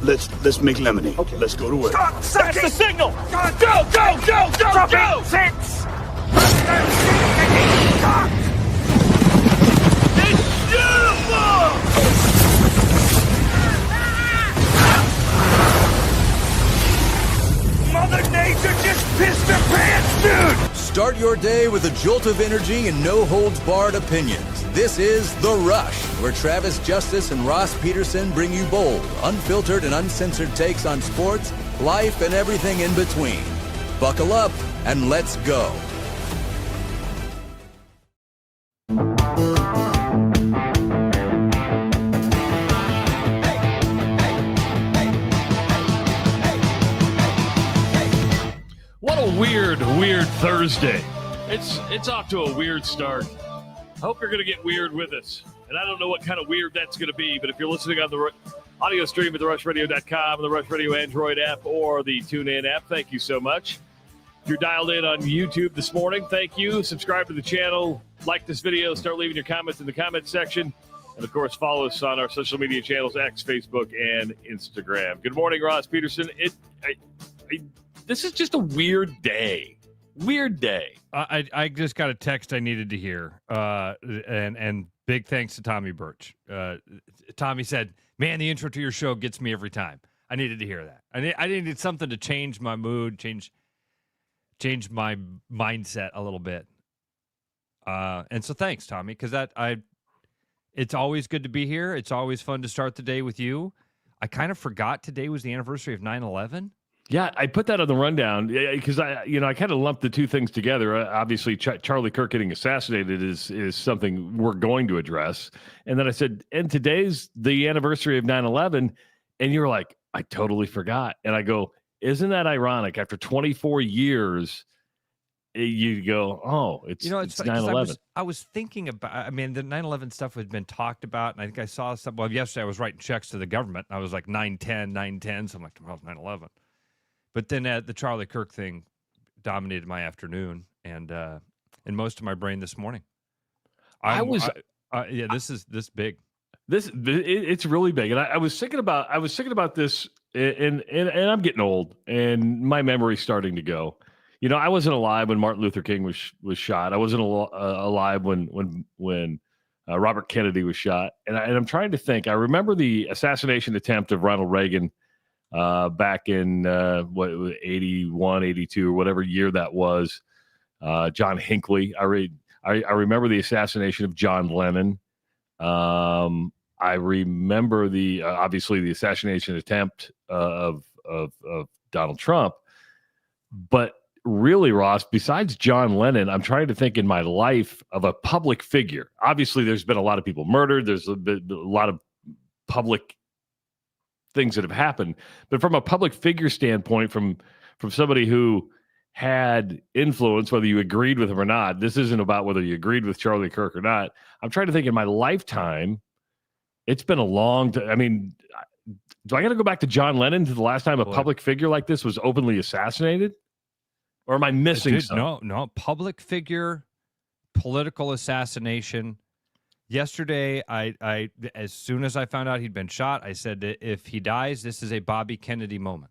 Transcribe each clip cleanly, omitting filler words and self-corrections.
Let's make lemonade. Okay. Let's go to work. That's the signal! Go! 6! It's beautiful! Mother Nature just pissed her pants, dude! Start your day with a jolt of energy and no-holds-barred opinions. This is The Rush, where Travis Justice and Ross Peterson bring you bold, unfiltered, and uncensored takes on sports, life, and everything in between. Buckle up and let's go. What a weird Thursday. It's off to a weird start. I hope you're going to get weird with us. And I don't know what kind of weird that's going to be, but if you're listening on the audio stream at therushradio.com, the Rush Radio Android app, or the TuneIn app, thank you so much. If you're dialed in on YouTube this morning, thank you. Subscribe to the channel, like this video, start leaving your comments in the comments section. And, of course, follow us on our social media channels, X, Facebook, and Instagram. Good morning, Ross Peterson. This is just a weird day. Weird day. I just got a text I needed to hear, and big thanks to Tommy Birch. Tommy said, "Man, the intro to your show gets me every time." I needed to hear that. I needed something to change my mood, change my mindset a little bit. And so thanks, Tommy, because it's always good to be here. It's always fun to start the day with you. I kind of forgot today was the anniversary of 9/11. Yeah, I put that on the rundown because I kind of lumped the two things together. Obviously, Charlie Kirk getting assassinated is something we're going to address. And then I said, and today's the anniversary of 9/11. And you're like, I totally forgot. And I go, isn't that ironic? After 24 years, you go, oh, it's 9/11. I was thinking about, the 9/11 stuff had been talked about. And I think I saw some, yesterday I was writing checks to the government. And I was like 9/10. So I'm like, well, 9/11. But then the Charlie Kirk thing dominated my afternoon and most of my brain this morning. This is big. It's really big, and I was thinking about this, and I'm getting old, and my memory's starting to go. I wasn't alive when Martin Luther King was shot. I wasn't alive when Robert Kennedy was shot, and I'm trying to think. I remember the assassination attempt of Ronald Reagan. Back in 81, 82, or whatever year that was, John Hinckley. I remember the assassination of John Lennon. I remember obviously the assassination attempt of Donald Trump. But really, Ross, besides John Lennon, I'm trying to think in my life of a public figure. Obviously, there's been a lot of people murdered. There's a lot of public things that have happened, but from a public figure standpoint, from somebody who had influence, whether you agreed with him or not, this isn't about whether you agreed with Charlie Kirk or not. I'm trying to think in my lifetime, it's been a long time. Do I got to go back to John Lennon to the last time a public figure like this was openly assassinated? Or am I missing something? No, public figure, political assassination. Yesterday, I as soon as I found out he'd been shot, I said that if he dies, this is a Bobby Kennedy moment.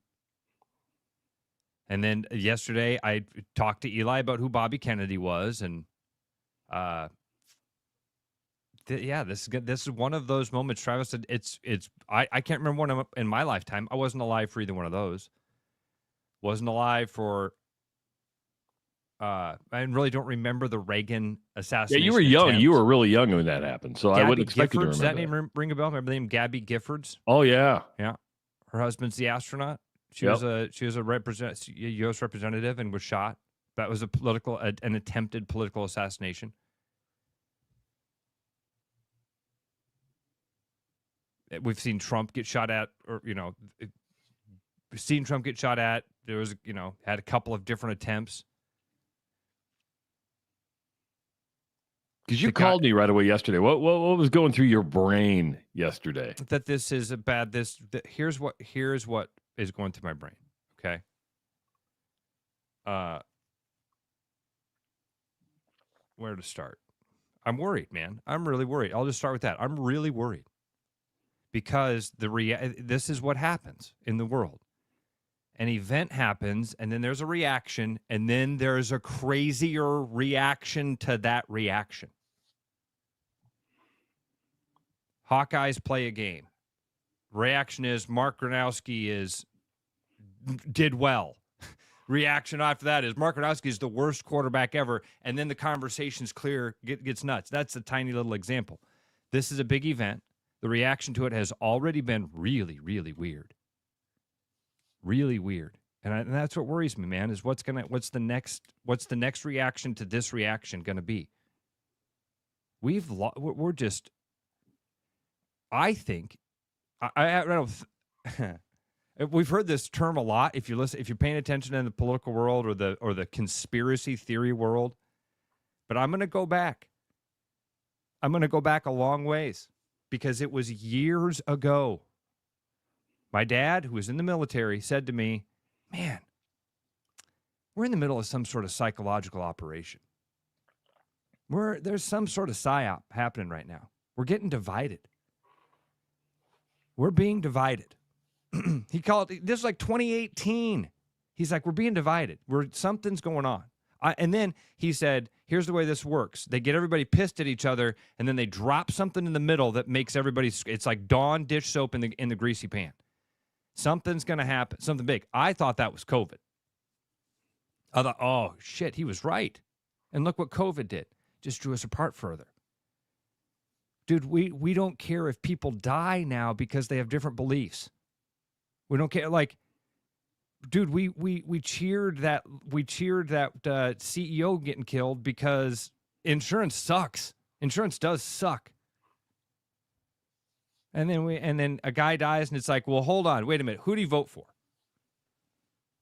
And then yesterday, I talked to Eli about who Bobby Kennedy was, and this is one of those moments. Travis said I can't remember one in my lifetime. I wasn't alive for either one of those. Wasn't alive for. I really don't remember the Reagan assassination. Yeah, you were young. Attempt. You were really young when that happened, so I wouldn't expect you to remember. Does that name ring a bell? Remember the name Gabby Giffords? Oh yeah. Her husband's the astronaut. She was a U.S. representative and was shot. That was an attempted political assassination. We've seen Trump get shot at, There was, had a couple of different attempts. Because you called me right away yesterday. What was going through your brain yesterday? That this is a bad. Here's what is going through my brain. Okay. Where to start? I'm worried, man. I'm really worried. I'll just start with that. I'm really worried because this is what happens in the world. An event happens, and then there's a reaction, and then there's a crazier reaction to that reaction. Hawkeyes play a game. Reaction is Mark Gronowski did well. Reaction after that is Mark Gronowski is the worst quarterback ever, and then the conversation's clear, gets nuts. That's a tiny little example. This is a big event. The reaction to it has already been really, really weird. Really weird. And that's what worries me, man, is what's the next reaction to this reaction going to be? We're just, I think, I don't know. We've heard this term a lot. If you're paying attention in the political world or the conspiracy theory world, but I'm going to go back. I'm going to go back a long ways because it was years ago. My dad, who was in the military, said to me, "Man, we're in the middle of some sort of psychological operation. There's some sort of psyop happening right now. We're getting divided. We're being divided." He called it, this was like 2018. He's like, "We're being divided. Something's going on." And then he said, "Here's the way this works. They get everybody pissed at each other, and then they drop something in the middle that makes everybody, it's like Dawn dish soap in the greasy pan. Something's going to happen, something big." I thought that was COVID. I thought, oh, shit, he was right. And look what COVID did. Just drew us apart further. Dude, we don't care if people die now because they have different beliefs. We don't care. Like, dude, we cheered that CEO getting killed because insurance sucks. Insurance does suck. And then a guy dies, and it's like, well, hold on, wait a minute. Who do you vote for?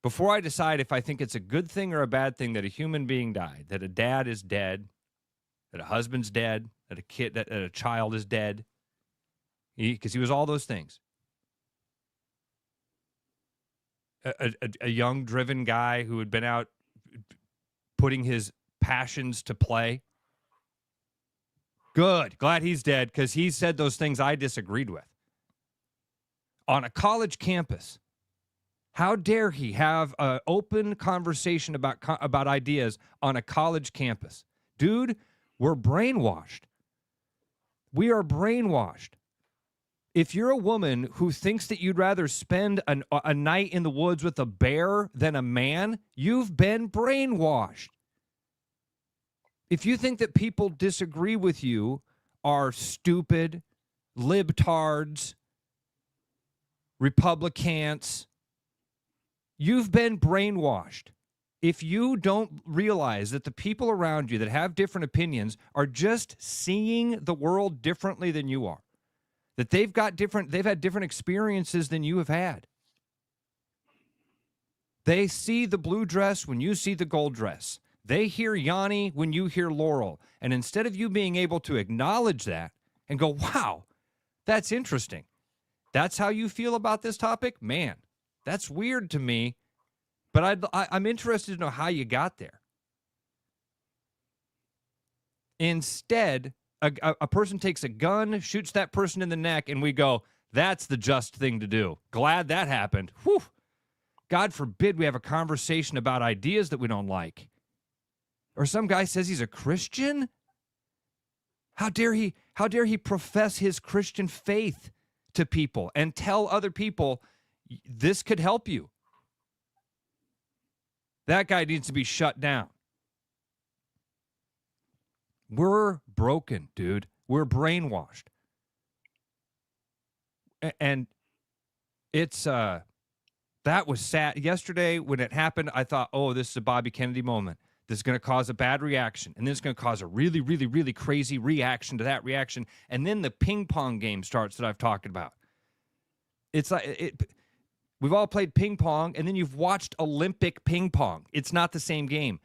Before I decide if I think it's a good thing or a bad thing that a human being died, that a dad is dead, that a husband's dead, that a child is dead, because he was all those things. A young, driven guy who had been out putting his passions to play. Good. Glad he's dead because he said those things I disagreed with. On a college campus, how dare he have an open conversation about ideas on a college campus? Dude, we're brainwashed. We are brainwashed. If you're a woman who thinks that you'd rather spend a night in the woods with a bear than a man, you've been brainwashed. If you think that people disagree with you are stupid, libtards, Republicans, you've been brainwashed. If you don't realize that the people around you that have different opinions are just seeing the world differently than you are, that they've had different experiences than you have had. They see the blue dress when you see the gold dress. They hear Yanni when you hear Laurel. And instead of you being able to acknowledge that and go, wow, that's interesting. That's how you feel about this topic? Man, that's weird to me. But I'm interested to know how you got there. Instead, a person takes a gun, shoots that person in the neck, and we go, that's the just thing to do. Glad that happened. Whew. God forbid we have a conversation about ideas that we don't like. Or some guy says he's a Christian? How dare he profess his Christian faith to people and tell other people this could help you? That guy needs to be shut down. We're broken, dude. We're brainwashed. And it's that was sad. Yesterday when it happened, I thought, oh, this is a Bobby Kennedy moment. This is going to cause a bad reaction. And then it's going to cause a really, really, really crazy reaction to that reaction. And then the ping pong game starts that I've talked about. It's like we've all played ping pong, and then you've watched Olympic ping pong. It's not the same game.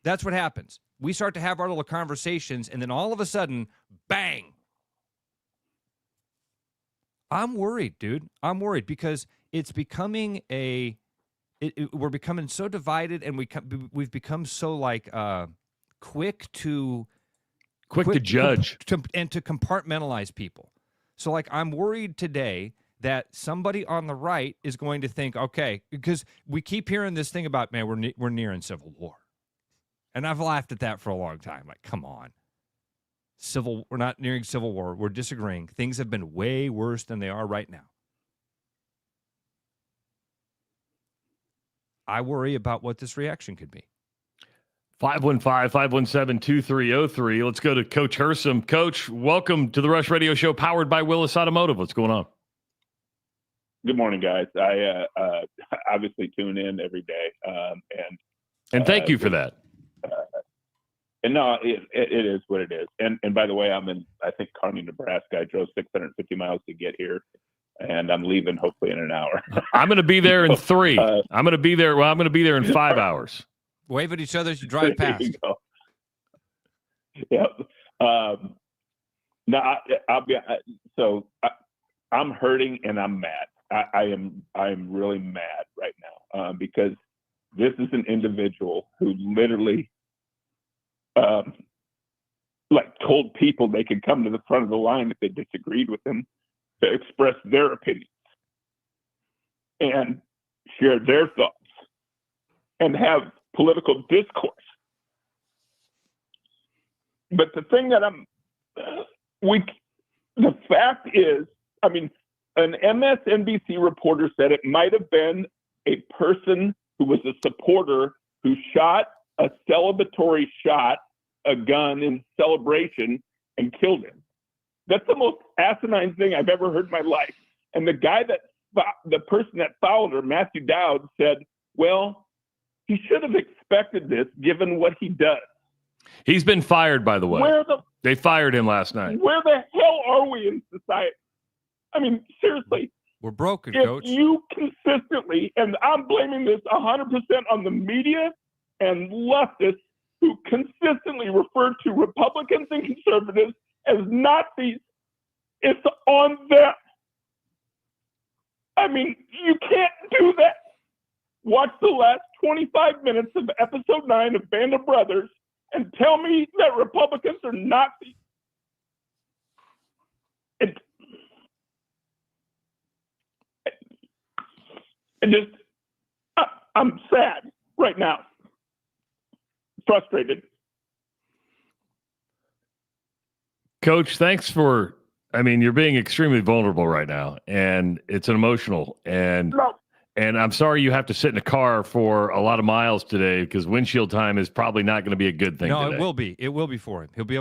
That's what happens. We start to have our little conversations, and then all of a sudden, bang. I'm worried, dude. I'm worried because it's becoming we're becoming so divided, and we've become so like quick to judge and to compartmentalize people. So, like, I'm worried today that somebody on the right is going to think, okay, because we keep hearing this thing about, man, we're nearing civil war. And I've laughed at that for a long time. Like, come on. We're not nearing civil war. We're disagreeing. Things have been way worse than they are right now. I worry about what this reaction could be. 515-517-2303. Let's go to Coach Hersom. Coach, welcome to the Rush Radio Show powered by Willis Automotive. What's going on? Good morning, guys. I obviously tune in every day. And thank you for that. And no, it is what it is. And by the way, I'm in, I think, Kearney, Nebraska. I drove 650 miles to get here, and I'm leaving hopefully in an hour. I'm going to be there in 3. I'm going to be there. Well, I'm going to be there in 5 hours. Wave at each other as you drive past. Yep. No, I'm hurting and I'm mad. I am really mad right now because this is an individual who literally told people they could come to the front of the line if they disagreed with him to express their opinions and share their thoughts and have political discourse. But the thing that the fact is, I mean, an MSNBC reporter said it might have been a person who was a supporter who shot a celebratory shot, a gun in celebration, and killed him. That's the most asinine thing I've ever heard in my life. And the person that followed her, Matthew Dowd, said, well, he should have expected this given what he does. He's been fired, by the way. They fired him last night. Where the hell are we in society? I mean, seriously. We're broken, if Coach. You consistently, and I'm blaming this 100% on the media and leftists who consistently refer to Republicans and conservatives as Nazis, it's on them. I mean, you can't do that. Watch the last 25 minutes of episode 9 of Band of Brothers and tell me that Republicans are Nazis. I'm sad right now. Frustrated. Coach, thanks for, you're being extremely vulnerable right now, and it's an emotional, and I'm sorry you have to sit in a car for a lot of miles today because windshield time is probably not going to be a good thing. No, today. it will be. It will be for him. You'll be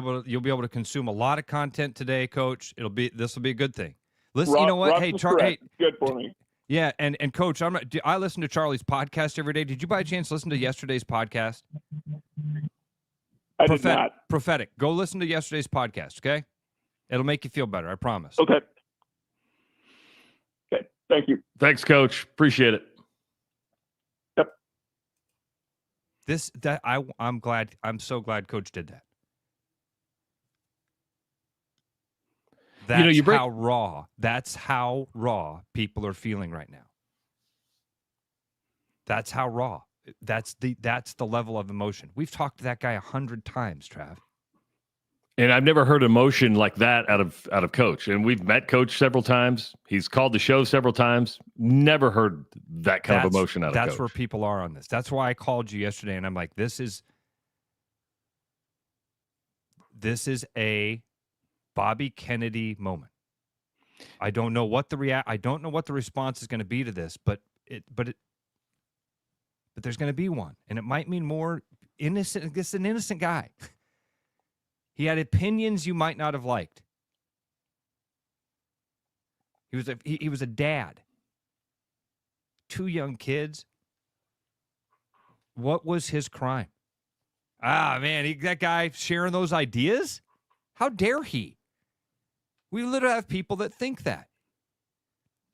able to consume a lot of content today, Coach. This will be a good thing. Listen, you know what? Hey, Charlie. Good for me. Yeah, and Coach, I listen to Charlie's podcast every day. Did you by chance listen to yesterday's podcast? I did not. Prophetic. Go listen to yesterday's podcast, okay? It'll make you feel better, I promise. Okay. Thank you. Thanks, Coach. Appreciate it. Yep. I'm so glad Coach did that. That's how raw people are feeling right now. That's how raw. That's the level of emotion. We've talked to that guy 100 times, Trav. And I've never heard emotion like that out of Coach. And we've met Coach several times. He's called the show several times. Never heard that kind of emotion out of Coach. That's where people are on this. That's why I called you yesterday, and I'm like, this is a Bobby Kennedy moment. I don't know what the response is going to be to this, but there's going to be one, and it might mean more innocent. This is an innocent guy. He had opinions you might not have liked. He was a dad. 2 young kids. What was his crime? Man, that guy sharing those ideas? How dare he? We literally have people that think that.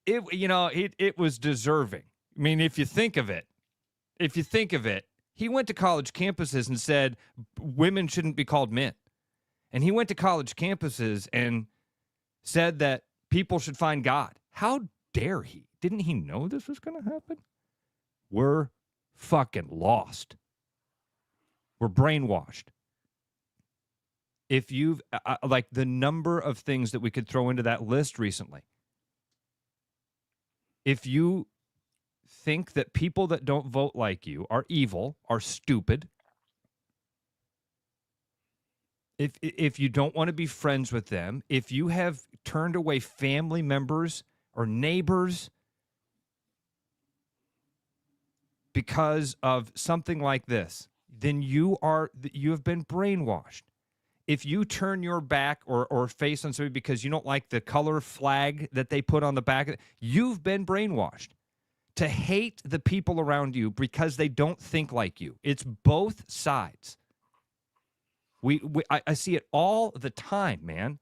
It was deserving. I mean, if you think of it, he went to college campuses and said women shouldn't be called men. And he went to college campuses and said that people should find God. How dare he? Didn't he know this was going to happen? We're fucking lost. We're brainwashed. if you've like the number of things that we could throw into that list recently. If you think that people that don't vote like you are evil, are stupid, if you don't want to be friends with them, if you have turned away family members or neighbors because of something like this, then you have been brainwashed. If you turn your back or face on somebody because you don't like the color flag that they put on the back, you've been brainwashed to hate the people around you because they don't think like you. It's both sides. I see it all the time, man.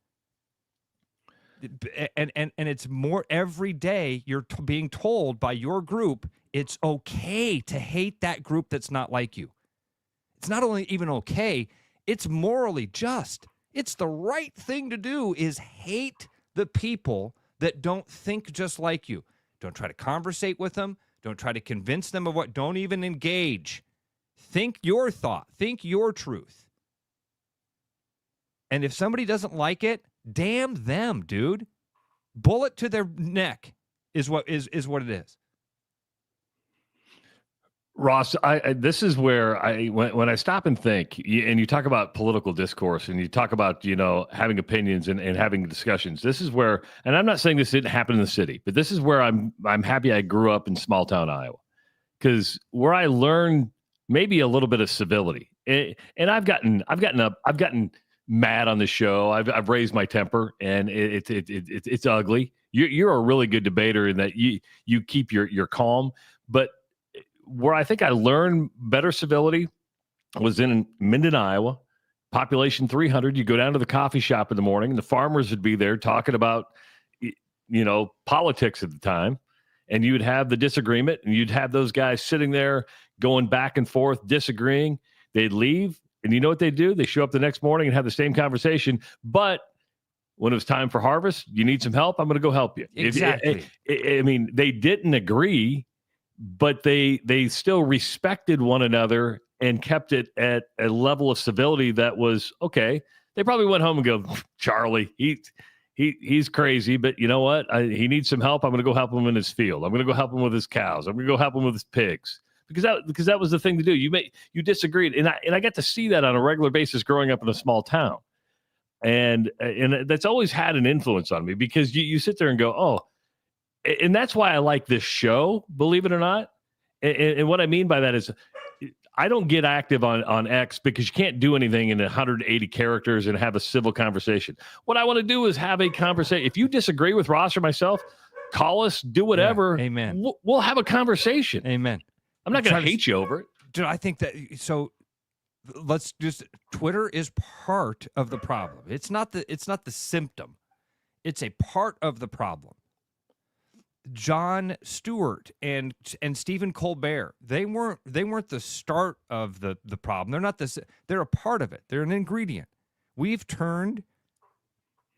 And it's more every day you're being told by your group it's okay to hate that group that's not like you. It's not only even okay, it's morally just. It's the right thing to do is hate the people that don't think just like you. Don't try to conversate with them. Don't try to convince them of what. Don't even engage. Think your thought. Think your truth. And if somebody doesn't like it, damn them, dude. Bullet to their neck is what it is. Ross, this is where when I stop and think, and you talk about political discourse, and you talk about having opinions and having discussions. This is where, and I'm not saying this didn't happen in the city, but this is where I'm happy I grew up in small town Iowa, because where I learned maybe a little bit of civility, and I've gotten mad on the show. I've raised my temper, and it's ugly. You're a really good debater in that you keep your calm, but where I think I learned better civility was in Minden, Iowa, population 300. You go down to the coffee shop in the morning, and the farmers would be there talking about, politics at the time. And you would have the disagreement, and you'd have those guys sitting there going back and forth, disagreeing. They'd leave, and you know what they do? They show up the next morning and have the same conversation. But when it was time for harvest, you need some help, I'm going to go help you. Exactly. They didn't agree, but they still respected one another and kept it at a level of civility that was okay. They probably went home and go, Charlie, he's crazy, but you know what? He needs some help. I'm going to go help him in his field. I'm going to go help him with his cows. I'm going to go help him with his pigs, because that was the thing to do. You disagreed, and I got to see that on a regular basis growing up in a small town, and that's always had an influence on me, because you sit there and go, oh. And that's why I like this show, believe it or not. And what I mean by that is I don't get active on X because you can't do anything in 180 characters and have a civil conversation. What I want to do is have a conversation. If you disagree with Ross or myself, call us, do whatever. Yeah, amen. We'll have a conversation. Amen. I'm not going to hate you over it. Dude, I think that, so let's just, Twitter is part of the problem. It's not the symptom. It's a part of the problem. Jon Stewart and Stephen Colbert, they weren't the start of the problem. They're not this. They're a part of it. They're an ingredient. We've turned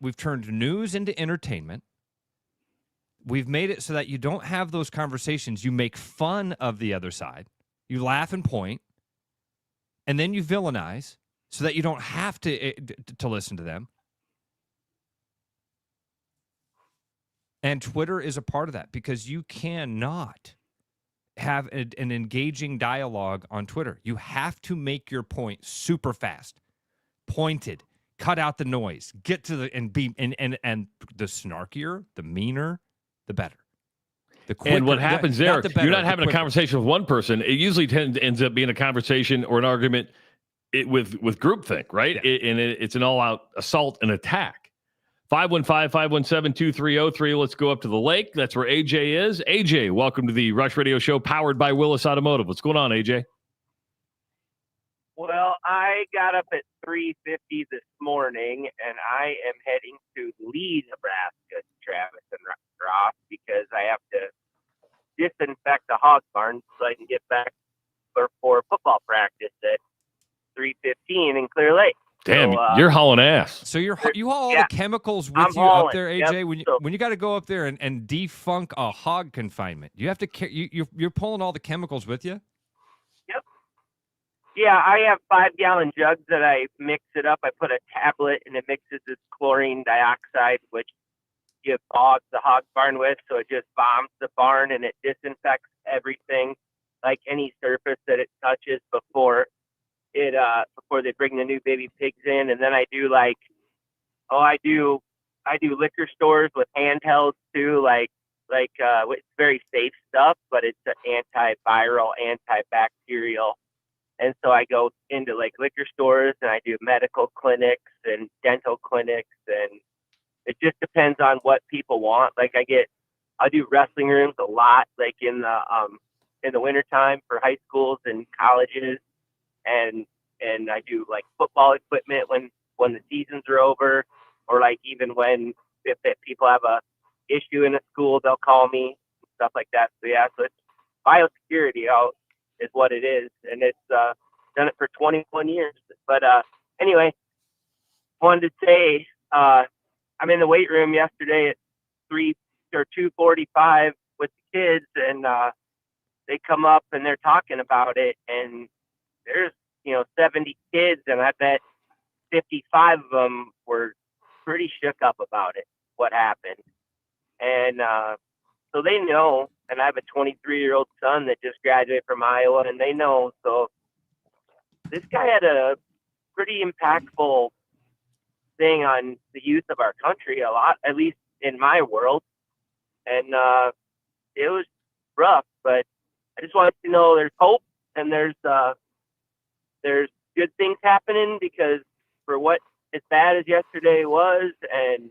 news into entertainment. We've made it so that you don't have those conversations. You make fun of the other side. You laugh and point, and then you villainize so that you don't have to listen to them. And Twitter is a part of that, because you cannot have an engaging dialogue on Twitter. You have to make your point super fast, pointed, cut out the noise, get to the and the snarkier, the meaner, the better. The quicker, and what happens there, you're not having a conversation with one person. It usually ends up being a conversation or an argument with groupthink, right? Yeah. It's an all-out assault and attack. 515-517-2303. Let's go up to the lake. That's where AJ is. AJ, welcome to the Rush Radio Show, powered by Willis Automotive. What's going on, AJ? Well, I got up at 3:50 this morning, and I am heading to Lee, Nebraska, Travis and Ross, because I have to disinfect the hog barn so I can get back for football practice at 3:15 in Clear Lake. Damn, you're hauling ass. So you haul all the chemicals with you up there, AJ. Yep. When you got to go up there and defunk a hog confinement, you have to you're pulling all the chemicals with you. Yep. Yeah, I have 5-gallon jugs that I mix it up. I put a tablet and it mixes this chlorine dioxide, which you fog the hog barn with, so it just bombs the barn and it disinfects everything, like any surface that it touches before they bring the new baby pigs in. And then I do I do liquor stores with handhelds too, it's very safe stuff, but it's an antiviral, antibacterial. And so I go into like liquor stores and I do medical clinics and dental clinics, and it just depends on what people want. Like I do wrestling rooms a lot, like in the wintertime for high schools and colleges, and I do like football equipment when the seasons are over, or like even if people have a issue in a school, they'll call me, stuff like that. So yeah, so it's biosecurity is what it is, and it's done it for 21 years. But anyway, wanted to say I'm in the weight room yesterday at 2:45 with the kids, and they come up and they're talking about it, and there's 70 kids, and I bet 55 of them were pretty shook up about it, what happened. And so they know, and I have a 23-year-old son that just graduated from Iowa, and they know. So this guy had a pretty impactful thing on the youth of our country, a lot, at least in my world. And it was rough, but I just wanted to know there's hope, and there's good things happening, because for what as bad as yesterday was, and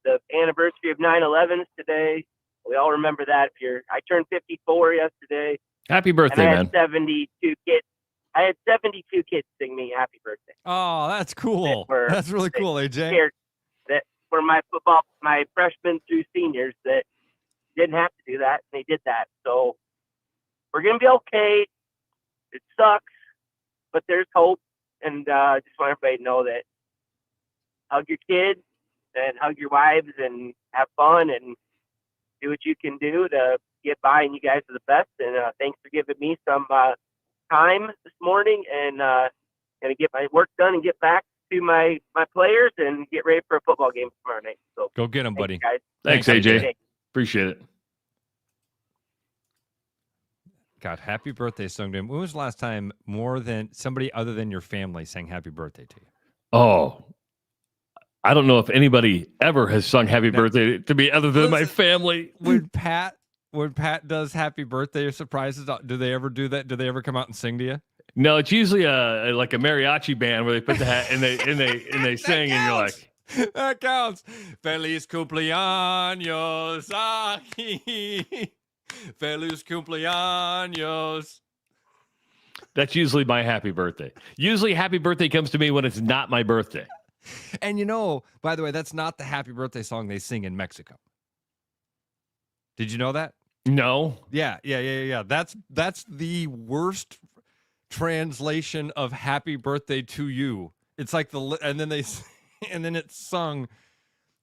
the anniversary of 9/11 today, we all remember that. I turned 54 yesterday. Happy birthday, and I man. had 72 kids. I had 72 kids sing me happy birthday. Oh, that's cool. That's really cool, AJ. That were my freshmen through seniors that didn't have to do that, and they did that. So we're going to be okay. It sucks, but there's hope. And I just want everybody to know that hug your kids and hug your wives and have fun and do what you can do to get by, and you guys are the best. And thanks for giving me some time this morning, and going to get my work done and get back to my players and get ready for a football game tomorrow night. So go get them, buddy. Guys. Thanks, AJ. Appreciate it. God, happy birthday sung to him. When was the last time more than somebody other than your family sang happy birthday to you? Oh, I don't know if anybody ever has sung happy birthday to me other than my family. When Pat does happy birthday or surprises, do they ever do that? Do they ever come out and sing to you? No, it's usually like a mariachi band where they put the hat and they sing, and you're like, that counts. Feliz cumpleaños aquí. Feliz cumpleaños. That's usually my happy birthday. Usually happy birthday comes to me when it's not my birthday. And by the way, that's not the happy birthday song they sing in Mexico. Did you know that? No. Yeah. That's the worst translation of happy birthday to you. It's like and then it's sung.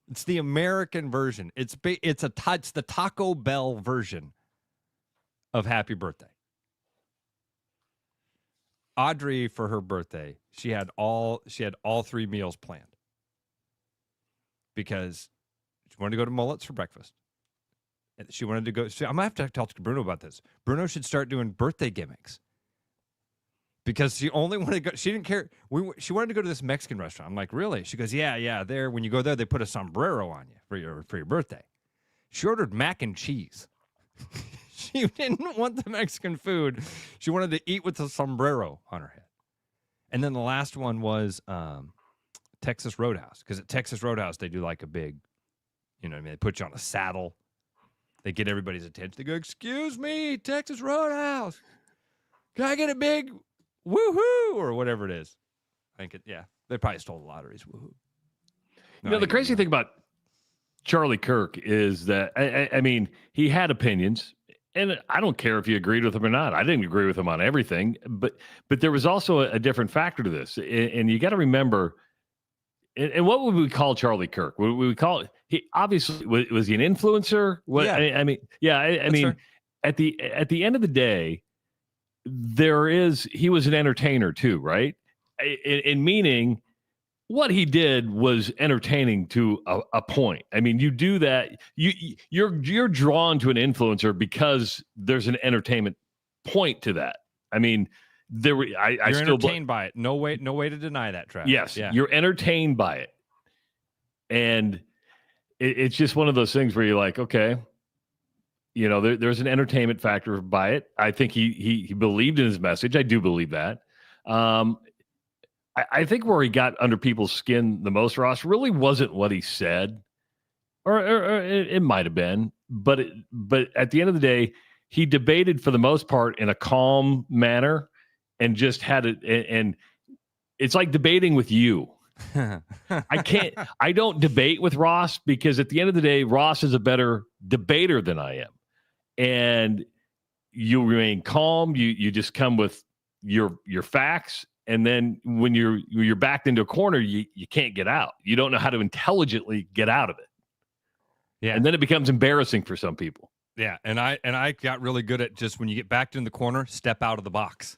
It's the American version. It's the Taco Bell version of happy birthday. Audrey, for her birthday, she had all 3 meals planned because she wanted to go to Mullet's for breakfast. And she wanted to go. I'm gonna have to talk to Bruno about this. Bruno should start doing birthday gimmicks because she only wanted to go. She didn't care. She wanted to go to this Mexican restaurant. I'm like, really? She goes, yeah. There, when you go there, they put a sombrero on you for your birthday. She ordered mac and cheese. She didn't want the Mexican food. She wanted to eat with a sombrero on her head. And then the last one was Texas Roadhouse, because at Texas Roadhouse they do like a big, they put you on a saddle. They get everybody's attention. They go, "Excuse me, Texas Roadhouse, can I get a big woohoo?" or whatever it is. I think they probably stole the lotteries. Woohoo! No, the crazy thing about Charlie Kirk is that I mean, he had opinions. And I don't care if you agreed with him or not. I didn't agree with him on everything, but there was also a different factor to this. And you got to remember, and what would we call Charlie Kirk? Would we call it? He obviously was he an influencer? What? Yeah. I mean, Fair. at the end of the day, he was an entertainer too, right? In meaning, what he did was entertaining to a point. I mean, you do that, you're drawn to an influencer because there's an entertainment point to that. I mean, you're entertained by it. No way to deny that, Travis. Yes, you're entertained by it, and it's just one of those things where you're like, okay, there's an entertainment factor by it. I think he believed in his message. I do believe that. I think where he got under people's skin the most, Ross, really wasn't what he said, or it might have been, but at the end of the day, he debated for the most part in a calm manner and just had it. And it's like debating with you. I don't debate with Ross because at the end of the day, Ross is a better debater than I am. And you remain calm. You just come with your facts. And then when you're backed into a corner, you can't get out. You don't know how to intelligently get out of it. Yeah. And then it becomes embarrassing for some people. Yeah. And I got really good at just when you get backed in the corner, step out of the box.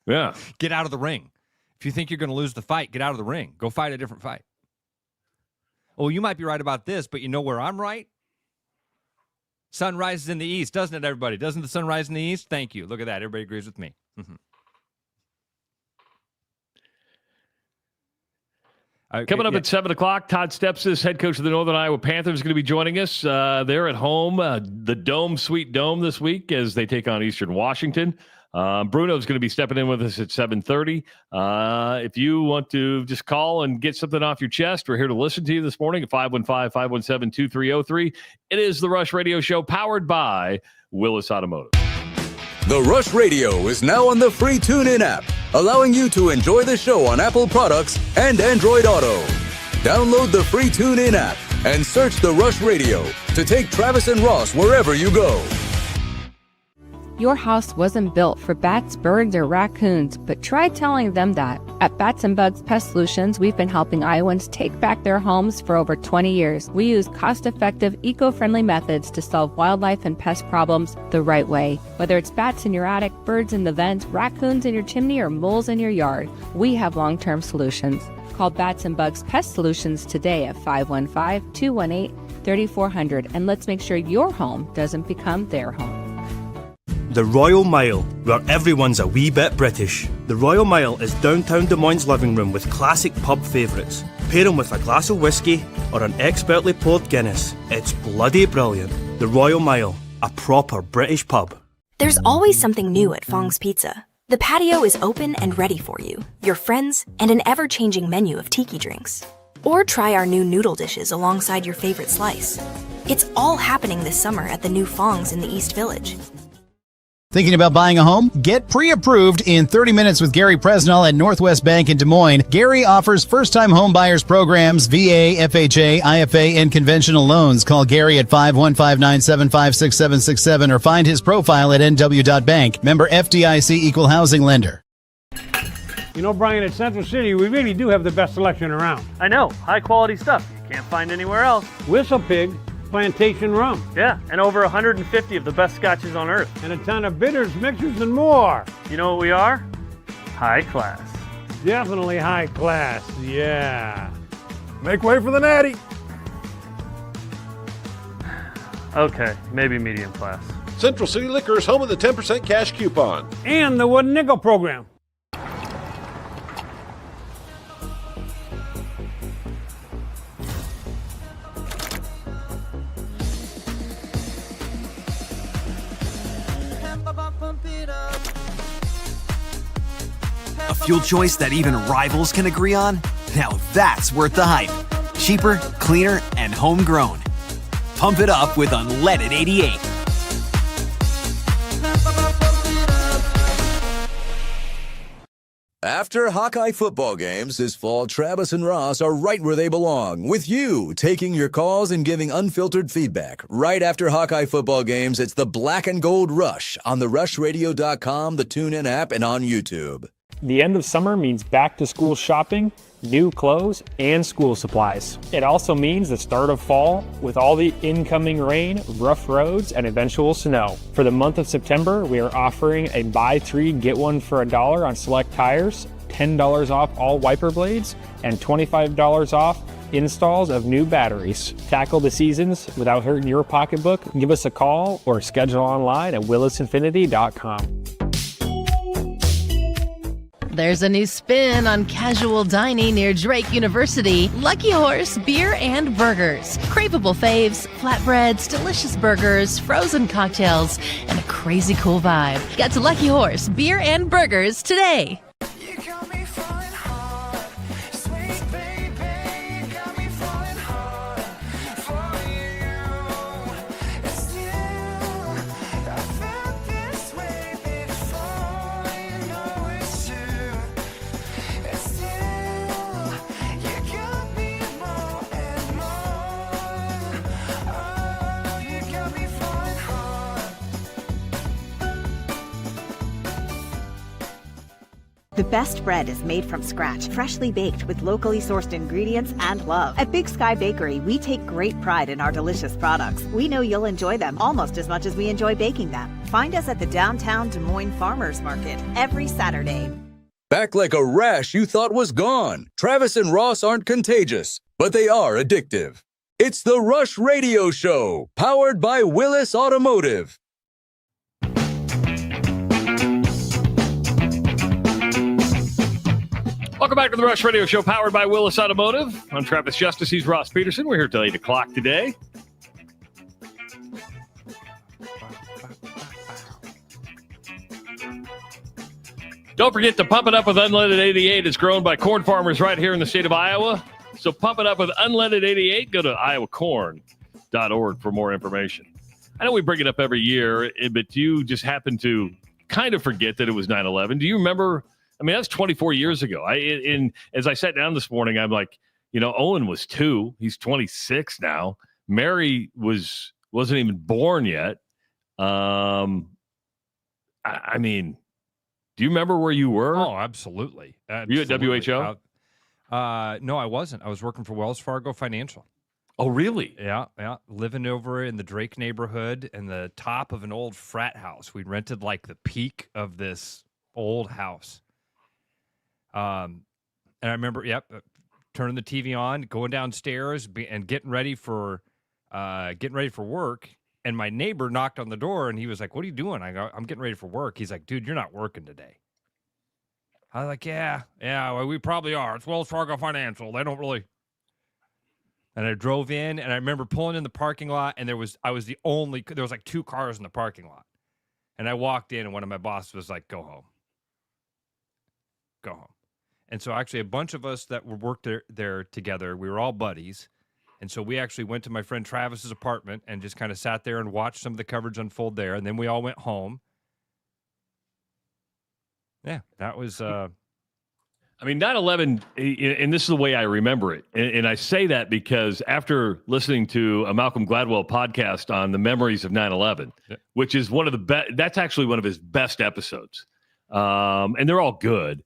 Yeah. Get out of the ring. If you think you're going to lose the fight, get out of the ring. Go fight a different fight. Oh, you might be right about this, but you know where I'm right? Sun rises in the east, doesn't it, everybody? Doesn't the sun rise in the east? Thank you. Look at that. Everybody agrees with me. Mm-hmm. Coming up at 7 o'clock, Todd Stepsis, head coach of the Northern Iowa Panthers, is going to be joining us. They're at home, the Dome, Sweet Dome this week as they take on Eastern Washington. Bruno is going to be stepping in with us at 7:30. If you want to just call and get something off your chest, we're here to listen to you this morning at 515-517-2303. It is the Rush Radio Show powered by Willis Automotive. The Rush Radio is now on the free TuneIn app, allowing you to enjoy the show on Apple products and Android Auto. Download the free TuneIn app and search The Rush Radio to take Travis and Ross wherever you go. Your house wasn't built for bats, birds, or raccoons, but try telling them that. At Bats and Bugs Pest Solutions, we've been helping Iowans take back their homes for over 20 years. We use cost-effective, eco-friendly methods to solve wildlife and pest problems the right way. Whether it's bats in your attic, birds in the vents, raccoons in your chimney, or moles in your yard, we have long-term solutions. Call Bats and Bugs Pest Solutions today at 515-218-3400, and let's make sure your home doesn't become their home. The Royal Mile, where everyone's a wee bit British. The Royal Mile is downtown Des Moines' living room with classic pub favourites. Pair them with a glass of whiskey or an expertly poured Guinness. It's bloody brilliant. The Royal Mile, a proper British pub. There's always something new at Fong's Pizza. The patio is open and ready for you, your friends, and an ever-changing menu of tiki drinks. Or try our new noodle dishes alongside your favorite slice. It's all happening this summer at the new Fong's in the East Village. Thinking about buying a home? Get pre-approved in 30 minutes with Gary Presnell at Northwest Bank in Des Moines. Gary offers first-time home buyers programs, VA, FHA, IFA, and conventional loans. Call Gary at 515-975-6767 or find his profile at nw.bank. Member FDIC Equal Housing Lender. You know, Brian, at Central City, we really do have the best selection around. I know. High-quality stuff you can't find anywhere else. Whistle Pig Plantation Rum. Yeah, and over 150 of the best scotches on earth. And a ton of bitters, mixers, and more. You know what we are? High class. Definitely high class, yeah. Make way for the natty. Okay, maybe medium class. Central City Liquor is home of the 10% cash coupon. And the Wooden Nickel program. A fuel choice that even rivals can agree on? Now that's worth the hype. Cheaper, cleaner, and homegrown. Pump it up with Unleaded 88. After Hawkeye football games this fall, Travis and Ross are right where they belong, with you taking your calls and giving unfiltered feedback. Right after Hawkeye football games, it's the Black and Gold Rush on the RushRadio.com, the TuneIn app, and on YouTube. The end of summer means back-to-school shopping, new clothes, and school supplies. It also means the start of fall with all the incoming rain, rough roads, and eventual snow. For the month of September, we are offering a buy 3, get 1 for $1 on select tires, $10 off all wiper blades, and $25 off installs of new batteries. Tackle the seasons without hurting your pocketbook. Give us a call or schedule online at willisinfinity.com. There's a new spin on casual dining near Drake University. Lucky Horse Beer and Burgers. Craveable faves, flatbreads, delicious burgers, frozen cocktails, and a crazy cool vibe. Get to Lucky Horse Beer and Burgers today. The best bread is made from scratch, freshly baked with locally sourced ingredients and love. At Big Sky Bakery, we take great pride in our delicious products. We know you'll enjoy them almost as much as we enjoy baking them. Find us at the downtown Des Moines Farmers Market every Saturday. Back like a rash you thought was gone. Travis and Ross aren't contagious, but they are addictive. It's the Rush Radio Show, powered by Willis Automotive. Welcome back to the Rush Radio Show, powered by Willis Automotive. I'm Travis Justice. He's Ross Peterson. We're here till 8 o'clock today. Don't forget to pump it up with Unleaded 88. It's grown by corn farmers right here in the state of Iowa. So pump it up with Unleaded 88. Go to iowacorn.org for more information. I know we bring it up every year, but you just happen to kind of forget that it was 9/11. Do you remember? I mean, that's 24 years ago. As I sat down this morning, I'm like, Owen was 2. He's 26 now. Mary wasn't even born yet. I mean, do you remember where you were? Oh, absolutely. Were you at WHO? No, I wasn't. I was working for Wells Fargo Financial. Oh, really? Yeah. Living over in the Drake neighborhood in the top of an old frat house. We rented like the peak of this old house. And I remember, turning the TV on, going downstairs, and getting ready for work. And my neighbor knocked on the door, and he was like, "What are you doing?" I go, "I'm getting ready for work." He's like, "Dude, you're not working today." I was like, "Yeah, well, we probably are. It's Wells Fargo Financial. They don't really." And I drove in, and I remember pulling in the parking lot, and there was like 2 cars in the parking lot. And I walked in, and one of my bosses was like, "Go home. Go home." And so actually a bunch of us that worked there together, we were all buddies. And so we actually went to my friend Travis's apartment and just kind of sat there and watched some of the coverage unfold there. And then we all went home. Yeah, that was... 9/11, and this is the way I remember it. And I say that because after listening to a Malcolm Gladwell podcast on the memories of 9/11, which is one of the best, that's actually one of his best episodes. And they're all good.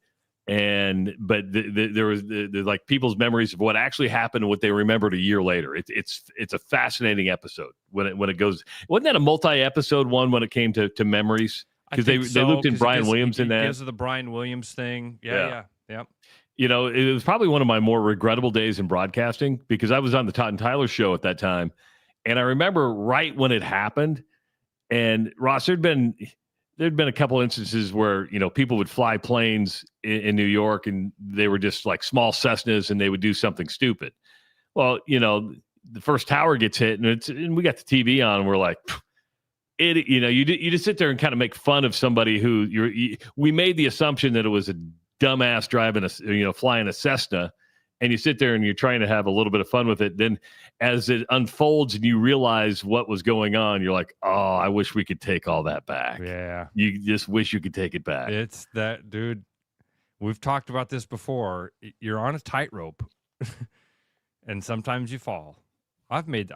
But there was like people's memories of what actually happened and what they remembered a year later. It's a fascinating episode when it goes. Wasn't that a multi-episode one when it came to memories? Because they looked in Brian Williams in that. Because of the Brian Williams thing. Yeah. It was probably one of my more regrettable days in broadcasting because I was on the Todd and Tyler show at that time, and I remember right when it happened. And Ross, there'd been a couple instances where, people would fly planes in New York and they were just like small Cessnas and they would do something stupid. Well, the first tower gets hit and we got the TV on and we're like, you just sit there and kind of make fun of somebody we made the assumption that it was a dumbass driving flying a Cessna, and you sit there and you're trying to have a little bit of fun with it. Then as it unfolds and you realize what was going on, you're like, oh, I wish we could take all that back. Yeah. You just wish you could take it back. It's that, dude. We've talked about this before. You're on a tightrope and sometimes you fall. I've made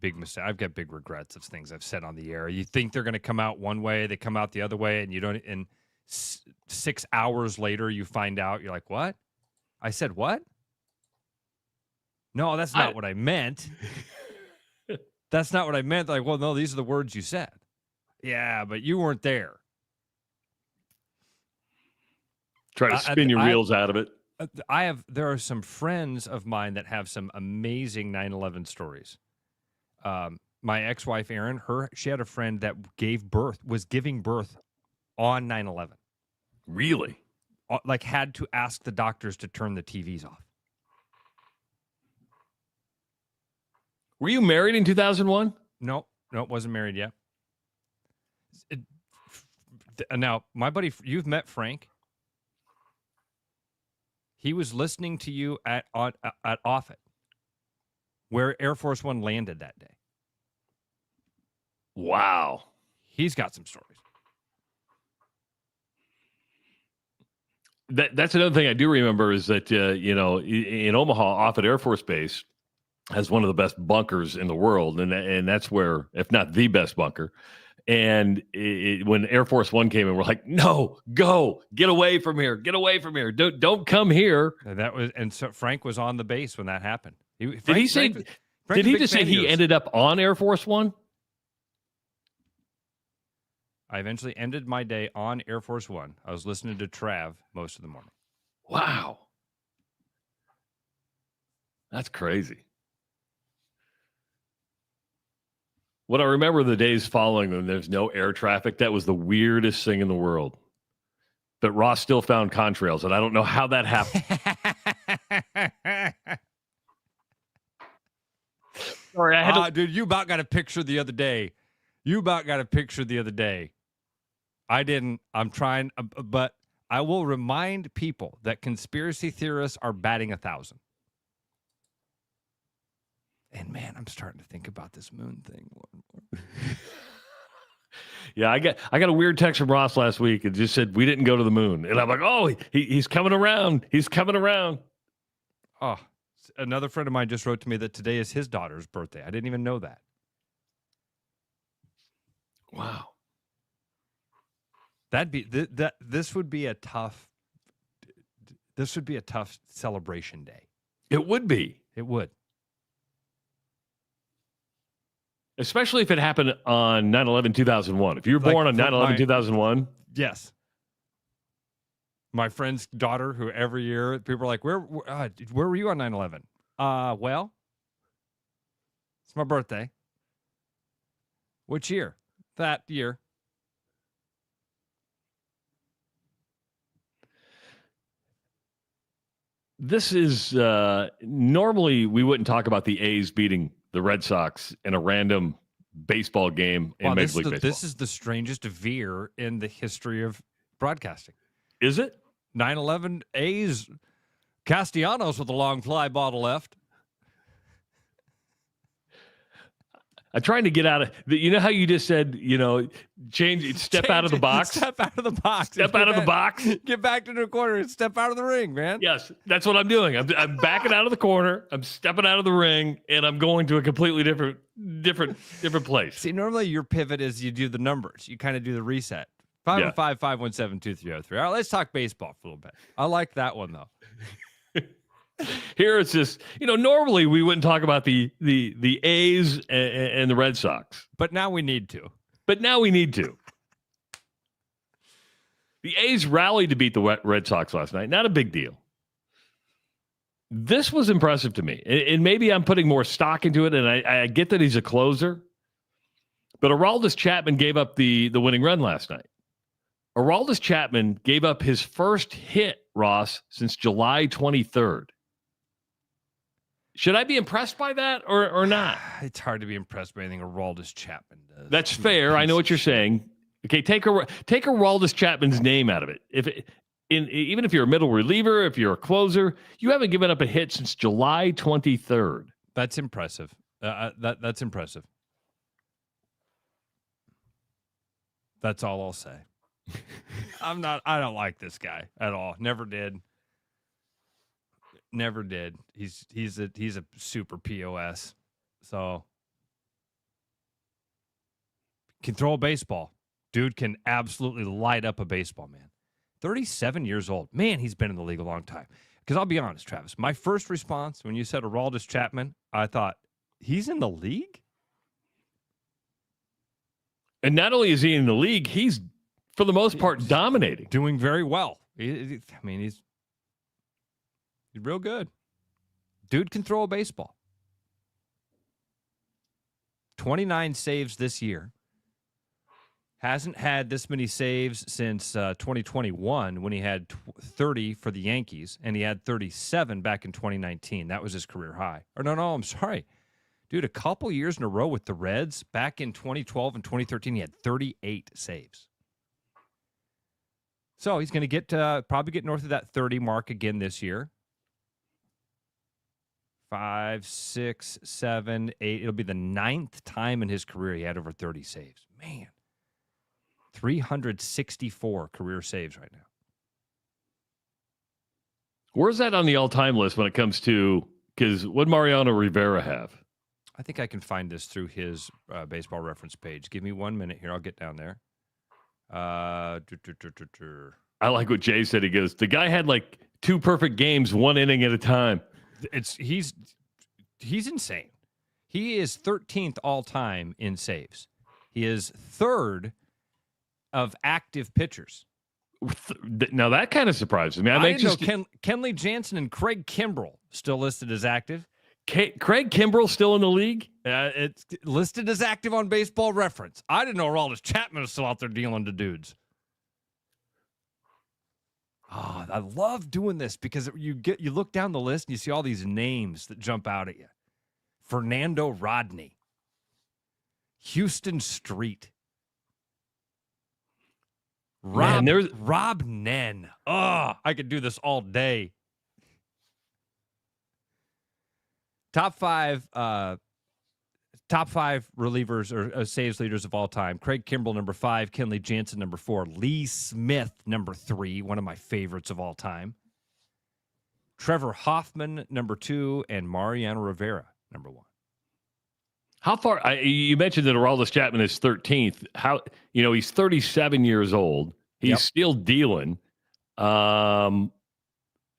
big mistakes. I've got big regrets of things I've said on the air. You think they're going to come out one way, they come out the other way, and you don't. And 6 hours later, you find out. You're like, what? I said what? No, that's not what I meant. That's not what I meant. Like, well, no, these are the words you said. Yeah, but you weren't there. Try to spin your wheels out of it. There are some friends of mine that have some amazing 9/11 stories. My ex-wife, Erin, she had a friend that was giving birth on 9/11. Really? Like, had to ask the doctors to turn the TVs off. Were you married in 2001? No, wasn't married yet. Now, my buddy, you've met Frank. He was listening to you at Offutt, where Air Force One landed that day. Wow. He's got some stories. That's another thing I do remember is that, in Omaha, Offutt Air Force Base has one of the best bunkers in the world. And that's where, if not the best bunker. And when Air Force One came in, we're like, no, go, get away from here. Get away from here. Don't come here. And so Frank was on the base when that happened. Did he just say he ended up on Air Force One? I eventually ended my day on Air Force One. I was listening to Trav most of the morning. Wow. That's crazy. What I remember the days following them, there's no air traffic. That was the weirdest thing in the world. But Ross still found contrails, and I don't know how that happened. Sorry, I had dude, you about got a picture the other day. I didn't. I'm trying, but I will remind people that conspiracy theorists are batting 1,000. And man, I'm starting to think about this moon thing more and more. Yeah, I got a weird text from Ross last week. It just said we didn't go to the moon, and I'm like, oh, he's coming around. He's coming around. Oh, another friend of mine just wrote to me that today is his daughter's birthday. I didn't even know that. Wow. This would be a tough celebration day. It would be. It would. Especially if it happened on 9/11/2001. If you were born on 9/11/2001. Yes. My friend's daughter, who every year people are like, where were you on 9/11? Well, it's my birthday. Which year? That year. This is normally we wouldn't talk about the A's beating the Red Sox in a random baseball game in Major League Baseball. This is the strangest veer in the history of broadcasting. Is it? 9/11 A's, Castellanos with a long fly ball to left. I'm trying to get out of you know how you just said, step out of the box. Step out of the box. Step out of the box. Get back to the corner and step out of the ring, man. Yes, that's what I'm doing. I'm backing out of the corner. I'm stepping out of the ring, and I'm going to a completely different place. See, normally your pivot is you do the numbers. You kind of do the reset. 515-517-2303. All right, let's talk baseball for a little bit. I like that one though. Here it's just, normally we wouldn't talk about the A's and the Red Sox. But now we need to. The A's rallied to beat the Red Sox last night. Not a big deal. This was impressive to me. And maybe I'm putting more stock into it, and I get that he's a closer. But Aroldis Chapman gave up the winning run last night. Aroldis Chapman gave up his first hit, Ross, since July 23rd. Should I be impressed by that or not? It's hard to be impressed by anything Aroldis Chapman does. That's fair. I know what you're saying. Okay, take Aroldis Chapman's name out of it. Even if you're a middle reliever, if you're a closer, you haven't given up a hit since July 23rd. That's impressive. That's impressive. That's all I'll say. I don't like this guy at all. Never did. He's a super POS. So can throw a baseball. Dude can absolutely light up a baseball, man. 37 years old. Man, he's been in the league a long time. Because I'll be honest, Travis, my first response when you said Aroldis Chapman, I thought, he's in the league? And not only is he in the league, he's, for the most part, dominating. Doing very well. He's real good. Dude can throw a baseball. 29 saves this year. Hasn't had this many saves since 2021 when he had 30 for the Yankees, and he had 37 back in 2019. That was his career high. Or no, I'm sorry. Dude, a couple years in a row with the Reds, back in 2012 and 2013, he had 38 saves. So he's going to get probably get north of that 30 mark again this year. 5, 6, 7, 8. It'll be the 9th time in his career he had over 30 saves. Man. 364 career saves right now. Where's that on the all-time list when it comes to, because what did Mariano Rivera have? I think I can find this through his baseball reference page. Give me 1 minute here. I'll get down there. I like what Jay said. He goes, the guy had like 2 perfect games, 1 inning at a time. He's insane. He is 13th all-time in saves. He is 3rd of active pitchers. Now that kind of surprises me. I didn't know Kenley Jansen and Craig Kimbrell still listed as active. Craig Kimbrell still in the league? It's listed as active on Baseball Reference. I didn't know Aroldis Chapman was still out there dealing to dudes. Oh, I love doing this because you look down the list and you see all these names that jump out at you. Fernando Rodney, Houston Street, Rob Nen. Oh, I could do this all day. Top five relievers or saves leaders of all time. Craig Kimbrell, number 5. Kenley Jansen, number 4. Lee Smith, number 3. One of my favorites of all time. Trevor Hoffman, number 2. And Mariano Rivera, number 1. How far? You mentioned that Aroldis Chapman is 13th. He's 37 years old. He's still dealing.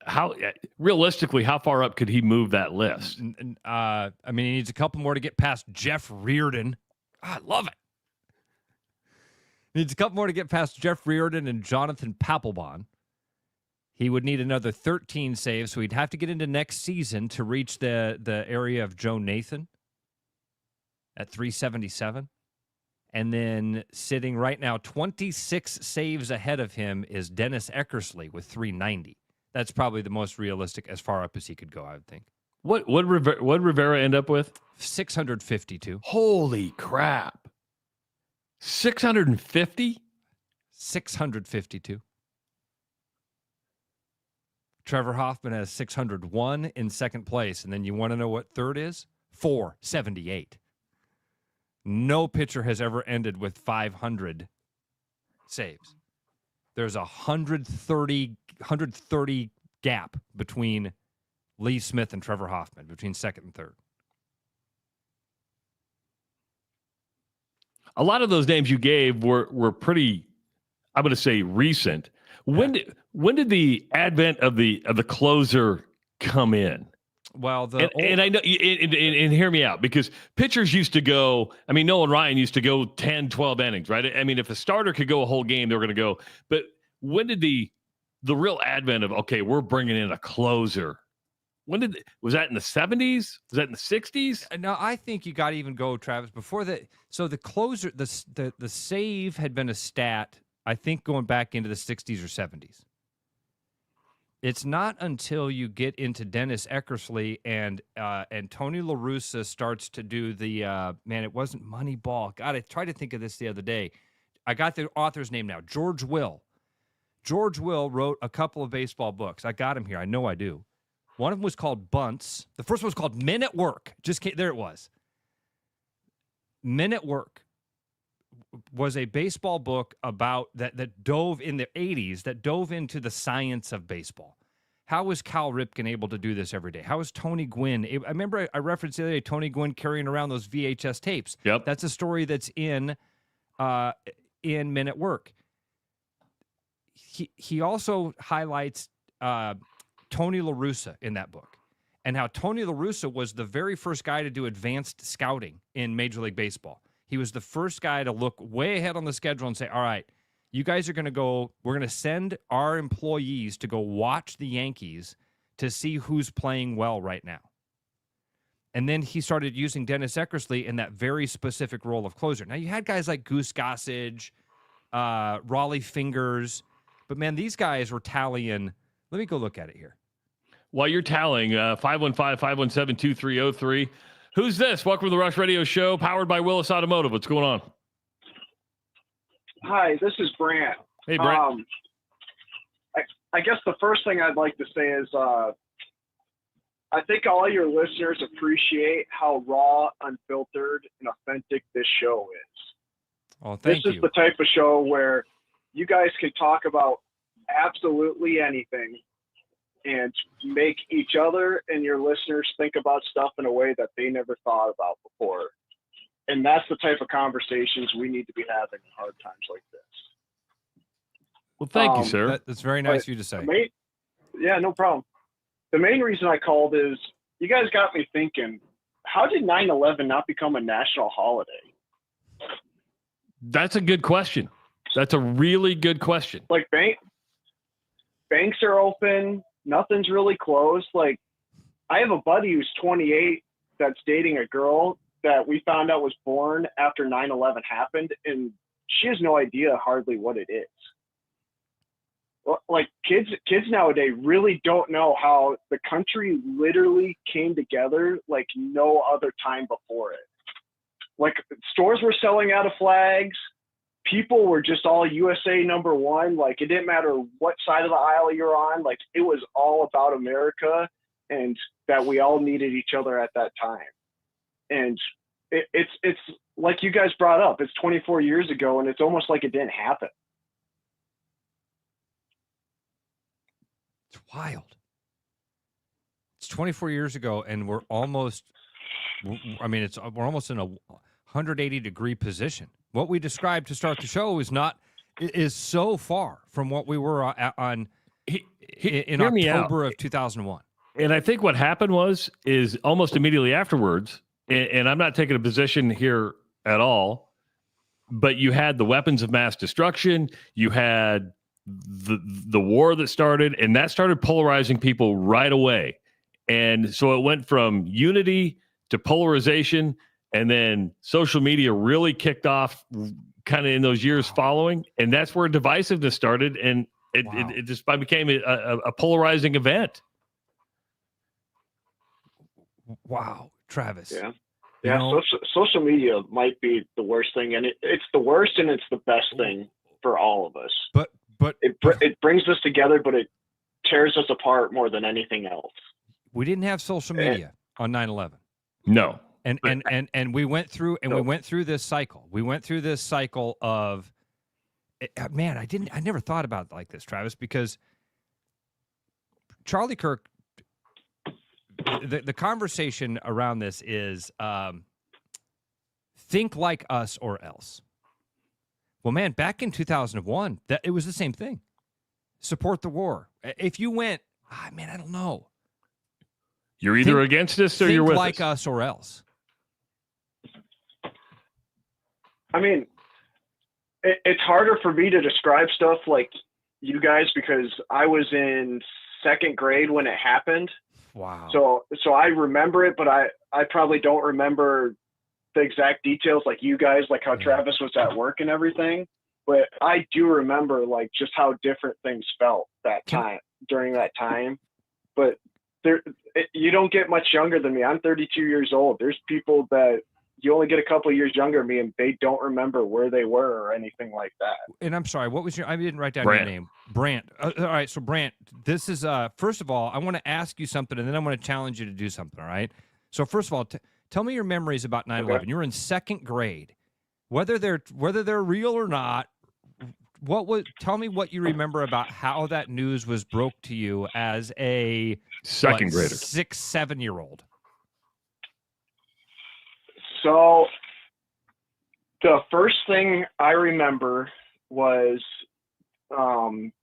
How realistically, how far up could he move that list? He needs a couple more to get past Jeff Reardon. I love it. Needs a couple more to get past Jeff Reardon and Jonathan Papelbon. He would need another 13 saves, so he'd have to get into next season to reach the area of Joe Nathan at 377. And then sitting right now 26 saves ahead of him is Dennis Eckersley with 390. That's probably the most realistic as far up as he could go, I would think. What Rivera end up with? 652. Holy crap. 650? 652. Trevor Hoffman has 601 in second place. And then you want to know what third is? 478. No pitcher has ever ended with 500 saves. There's a 130 gap between Lee Smith and Trevor Hoffman, between second and third. A lot of those names you gave were pretty, I'm going to say, recent. When did the advent of the closer come in? Well, and I know, and hear me out, because pitchers used to go, Nolan Ryan used to go 10, 12 innings, right? If a starter could go a whole game, they were going to go. But when did the real advent of, okay, we're bringing in a closer? Was that in the 70s? Was that in the 60s? No, I think you got to even go, Travis, before that. So the closer, the save had been a stat, I think, going back into the 60s or 70s. It's not until you get into Dennis Eckersley and Tony La Russa starts to do the it wasn't Moneyball. God, I tried to think of this the other day. I got the author's name now. George Will. George Will wrote a couple of baseball books. I got him here. I know I do. One of them was called Bunts. The first one was called Men at Work. There it was. Men at Work was a baseball book about that dove in the 80s, that dove into the science of baseball. How was Cal Ripken able to do this every day? How was Tony Gwynn? I remember I referenced the other day Tony Gwynn carrying around those VHS tapes. Yep. That's a story that's in Men at Work. he also highlights Tony La Russa in that book, and how Tony La Russa was the very first guy to do advanced scouting in Major League Baseball. He was the first guy to look way ahead on the schedule and say, all right, you guys are going to go, we're going to send our employees to go watch the Yankees to see who's playing well right now. And then he started using Dennis Eckersley in that very specific role of closer. Now, you had guys like Goose Gossage, Raleigh Fingers, but, man, these guys were tallying. Let me go look at it here. While you're tallying, 515-517-2303. Who's this? Welcome to the Rush Radio Show, powered by Willis Automotive. What's going on? Hi, this is Brant. Hey, Brant. I guess the first thing I'd like to say is I think all your listeners appreciate how raw, unfiltered, and authentic this show is. Oh, thank you. This is the type of show where you guys can talk about absolutely anything and make each other and your listeners think about stuff in a way that they never thought about before. And that's the type of conversations we need to be having in hard times like this. Well, thank you, sir. That's very nice of you to say. Yeah, no problem. The main reason I called is you guys got me thinking, how did 9/11 not become a national holiday? That's a good question. That's a really good question. Like banks are open. Nothing's really closed. Like, I have a buddy who's 28 that's dating a girl that we found out was born after 9/11 happened, and she has no idea hardly what it is. Like, kids nowadays really don't know how the country literally came together like no other time before it. Like, stores were selling out of flags. People were just all USA number one. Like, it didn't matter what side of the aisle you're on. Like, it was all about America and that we all needed each other at that time. And it's like you guys brought up, it's 24 years ago and it's almost like it didn't happen. It's wild. It's 24 years ago and we're almost in a 180-degree position. What we described to start the show is so far from what we were on in October of 2001. And I think what happened is almost immediately afterwards, and I'm not taking a position here at all, but you had the weapons of mass destruction, you had the war that started, and that started polarizing people right away. And so it went from unity to polarization. And then social media really kicked off kind of in those years following. And that's where divisiveness started. And it just became a polarizing event. Wow, Travis. Yeah. Yeah. Social media might be the worst thing. And it's the worst and it's the best thing for all of us. But it brings us together, but it tears us apart more than anything else. We didn't have social media on 9/11. No. And we went through this cycle. We went through this cycle of, man, I never thought about it like this, Travis, because Charlie Kirk, the conversation around this is think like us or else. Well, man, back in 2001, it was the same thing. Support the war. If you went, I don't know. You're either against us or you're with us. Think like us or else. I mean, it's harder for me to describe stuff like you guys because I was in second grade when it happened. Wow. So I remember it, but I probably don't remember the exact details like you guys, like how Travis was at work and everything. But I do remember like just how different things felt during that time. But you don't get much younger than me. I'm 32 years old. There's people that you only get a couple of years younger than me and they don't remember where they were or anything like that. And I'm sorry, what was I didn't write down your name. Brant. All right. So Brant, this is, first of all, I want to ask you something and then I want to challenge you to do something. All right. So first of all, tell me your memories about 9/11. Okay. You were in second grade, whether they're real or not. Tell me what you remember about how that news was broke to you as a second grader, 6-7-year-old. So the first thing I remember was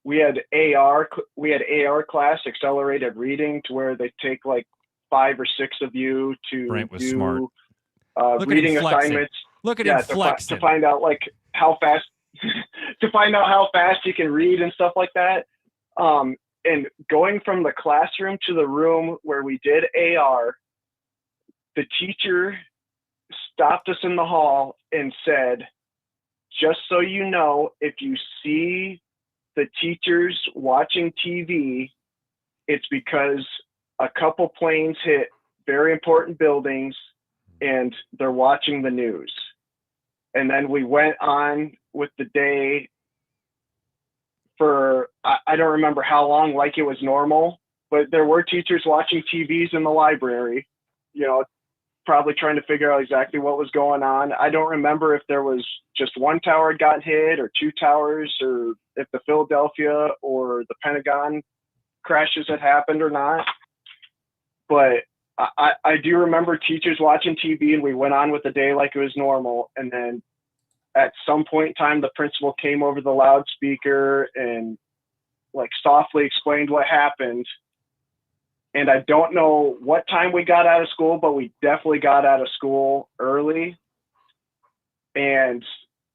We had AR class, accelerated reading, to where they take like 5 or 6 of you to Brent was do smart. reading assignments. Look at him flexing. To find out like how fast to find out how fast you can read and stuff like that. And going from the classroom to the room where we did AR, the teacher stopped us in the hall and said, "Just so you know, if you see the teachers watching TV, it's because a couple planes hit very important buildings and they're watching the news." And then we went on with the day for, I don't remember how long, like it was normal, but there were teachers watching TVs in the library, probably trying to figure out exactly what was going on. I don't remember if there was just one tower had gotten hit or 2 towers, or if the Philadelphia or the Pentagon crashes had happened or not. But I do remember teachers watching TV, and we went on with the day like it was normal. And then at some point in time, the principal came over the loudspeaker and like softly explained what happened. And I don't know what time we got out of school, but we definitely got out of school early. And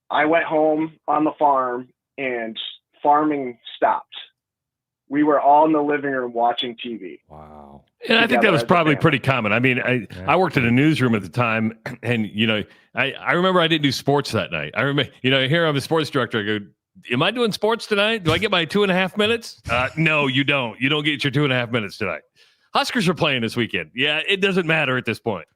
I went home on the farm, and farming stopped. We were all in the living room watching TV. Wow. And I think that was probably pretty common. I mean, I worked in a newsroom at the time, and, I remember I didn't do sports that night. I remember, here I'm a sports director. I go, "Am I doing sports tonight? Do I get my 2.5 minutes?" No, you don't. You don't get your 2.5 minutes tonight. Huskers are playing this weekend. Yeah, it doesn't matter at this point.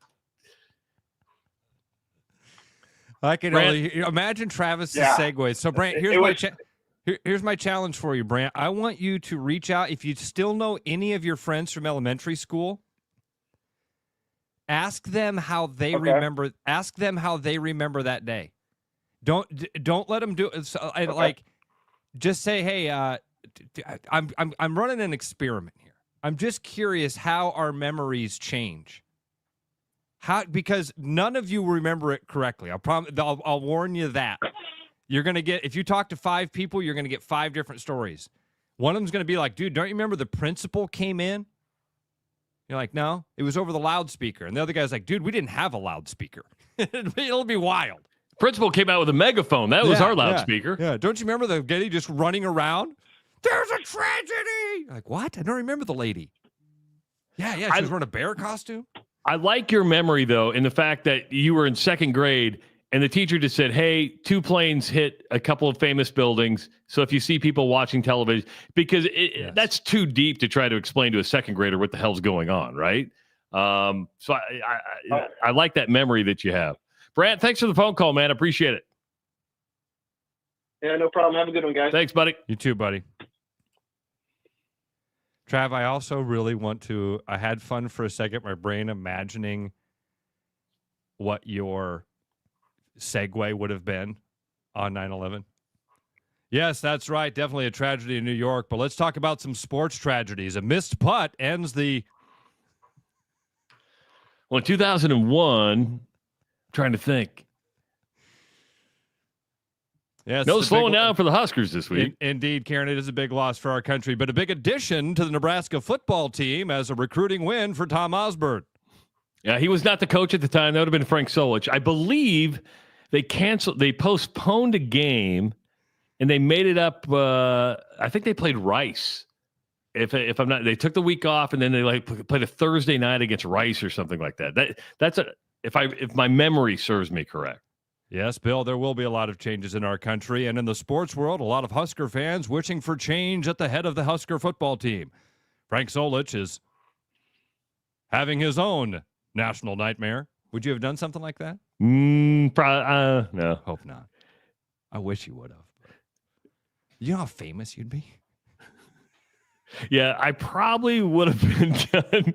I can only imagine Travis's segue. So, Brant, here's my challenge for you, Brant. I want you to reach out. If you still know any of your friends from elementary school, ask them how they remember. Ask them how they remember that day. Don't let them do it. So, just say, "Hey, I'm running an experiment here. I'm just curious how our memories change. Because none of you remember it correctly. I'll warn you that. You're going to get, if you talk to 5 people, you're going to get 5 different stories. One of them's going to be like, "Dude, don't you remember the principal came in?" You're like, "No, it was over the loudspeaker." And the other guy's like, "Dude, we didn't have a loudspeaker." It'll be wild. Principal came out with a megaphone. That was our loudspeaker. Yeah. Don't you remember the lady just running around? "There's a tragedy." Like, what? I don't remember the lady. Yeah. She was wearing a bear costume. I like your memory, though, in the fact that you were in 2nd grade and the teacher just said, "Hey, 2 planes hit a couple of famous buildings. So if you see people watching television," because that's too deep to try to explain to a 2nd grader what the hell's going on, right? So I like that memory that you have. Brant, thanks for the phone call, man. Appreciate it. Yeah, no problem. Have a good one, guys. Thanks, buddy. You too, buddy. Trav, I also really want to, I had fun for a second, my brain imagining what your segue would have been on 9/11. Yes, that's right. Definitely a tragedy in New York. But let's talk about some sports tragedies. A missed putt ends the... Well, in 2001, I'm trying to think. Yes, no slowing down for the Huskers this week. Indeed, Karen, it is a big loss for our country, but a big addition to the Nebraska football team as a recruiting win for Tom Osborne. Yeah, he was not the coach at the time. That would have been Frank Solich. I believe they postponed a game, and they made it up. I think they played Rice. If I'm not, they took the week off, and then they played a Thursday night against Rice or something like that. If my memory serves me correct. Yes, Bill, there will be a lot of changes in our country, and in the sports world, a lot of Husker fans wishing for change at the head of the Husker football team. Frank Solich is having his own national nightmare. Would you have done something like that? Probably, no. Hope not. I wish you would have. You know how famous you'd be? Yeah, I probably would have been done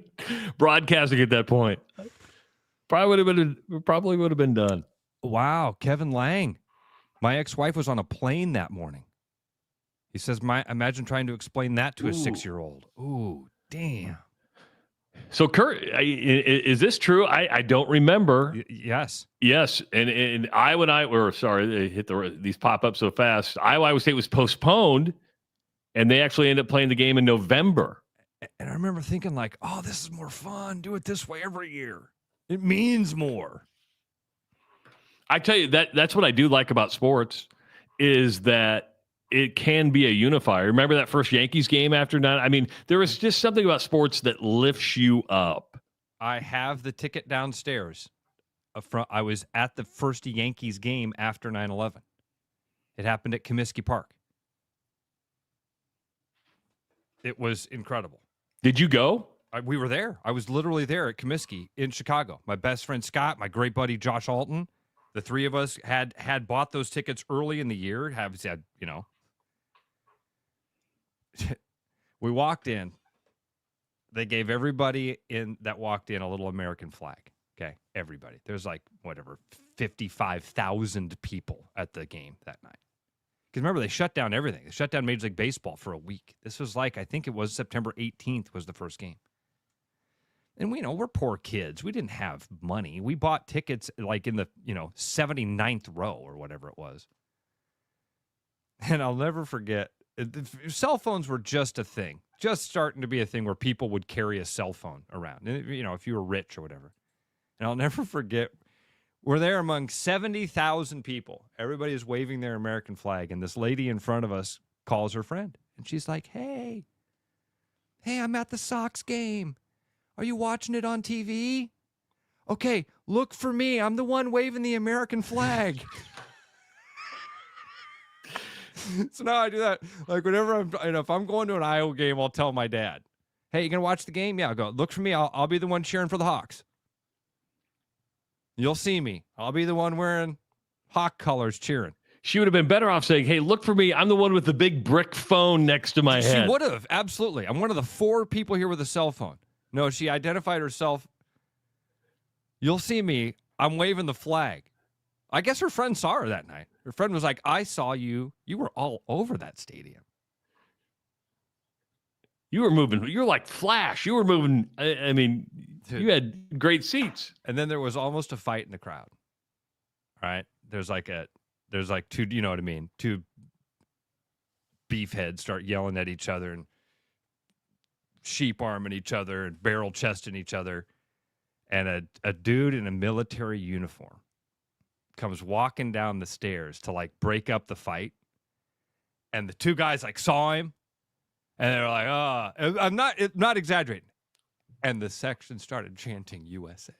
broadcasting at that point. Probably would have been done. Wow, Kevin Lang. My ex-wife was on a plane that morning. He says, imagine trying to explain that to a 6-year-old. Ooh, damn. So, Kurt, is this true? I don't remember. Yes. Yes. And Iowa and I were, sorry, they hit these pop up so fast. Iowa State was postponed, and they actually ended up playing the game in November. And I remember thinking, like, oh, this is more fun. Do it this way every year. It means more. I tell you, that's what I do like about sports is that it can be a unifier. Remember that first Yankees game after 9? I mean, there is just something about sports that lifts you up. I have the ticket downstairs. I was at the first Yankees game after 9/11. It happened at Comiskey Park. It was incredible. Did you go? We were there. I was literally there at Comiskey in Chicago. My best friend Scott, my great buddy Josh Alton, the three of us had bought those tickets early in the year. Have said, you know. We walked in. They gave everybody that walked in a little American flag. Okay, everybody. There's like, 55,000 people at the game that night. Because remember, they shut down everything. They shut down Major League Baseball for a week. This was I think it was September 18th was the first game. And we're poor kids. We didn't have money. We bought tickets like in the, 79th row or whatever it was. And I'll never forget, cell phones were just a thing, just starting to be a thing where people would carry a cell phone around, if you were rich or whatever. And I'll never forget, we're there among 70,000 people. Everybody is waving their American flag, and this lady in front of us calls her friend. And she's like, hey, I'm at the Sox game. Are you watching it on TV? Okay, look for me. I'm the one waving the American flag. So now I do that. Like whenever if I'm going to an Iowa game, I'll tell my dad, hey, you going to watch the game? Yeah, I'll go. Look for me. I'll be the one cheering for the Hawks. You'll see me. I'll be the one wearing Hawk colors cheering. She would have been better off saying, hey, look for me. I'm the one with the big brick phone next to my head. She would have. Absolutely. I'm one of the 4 people here with a cell phone. No, she identified herself. You'll see me. I'm waving the flag. I guess her friend saw her that night. Her friend was like, I saw you. You were all over that stadium. You were moving. You're like Flash. You were moving. I mean, you had great seats. And then there was almost a fight in the crowd. All right. There's like 2, you know what I mean? 2 beefheads start yelling at each other and sheep arming each other and barrel chesting each other. And a dude in a military uniform comes walking down the stairs to break up the fight. And the 2 guys saw him and they're like, oh, I'm not exaggerating. And the section started chanting USA.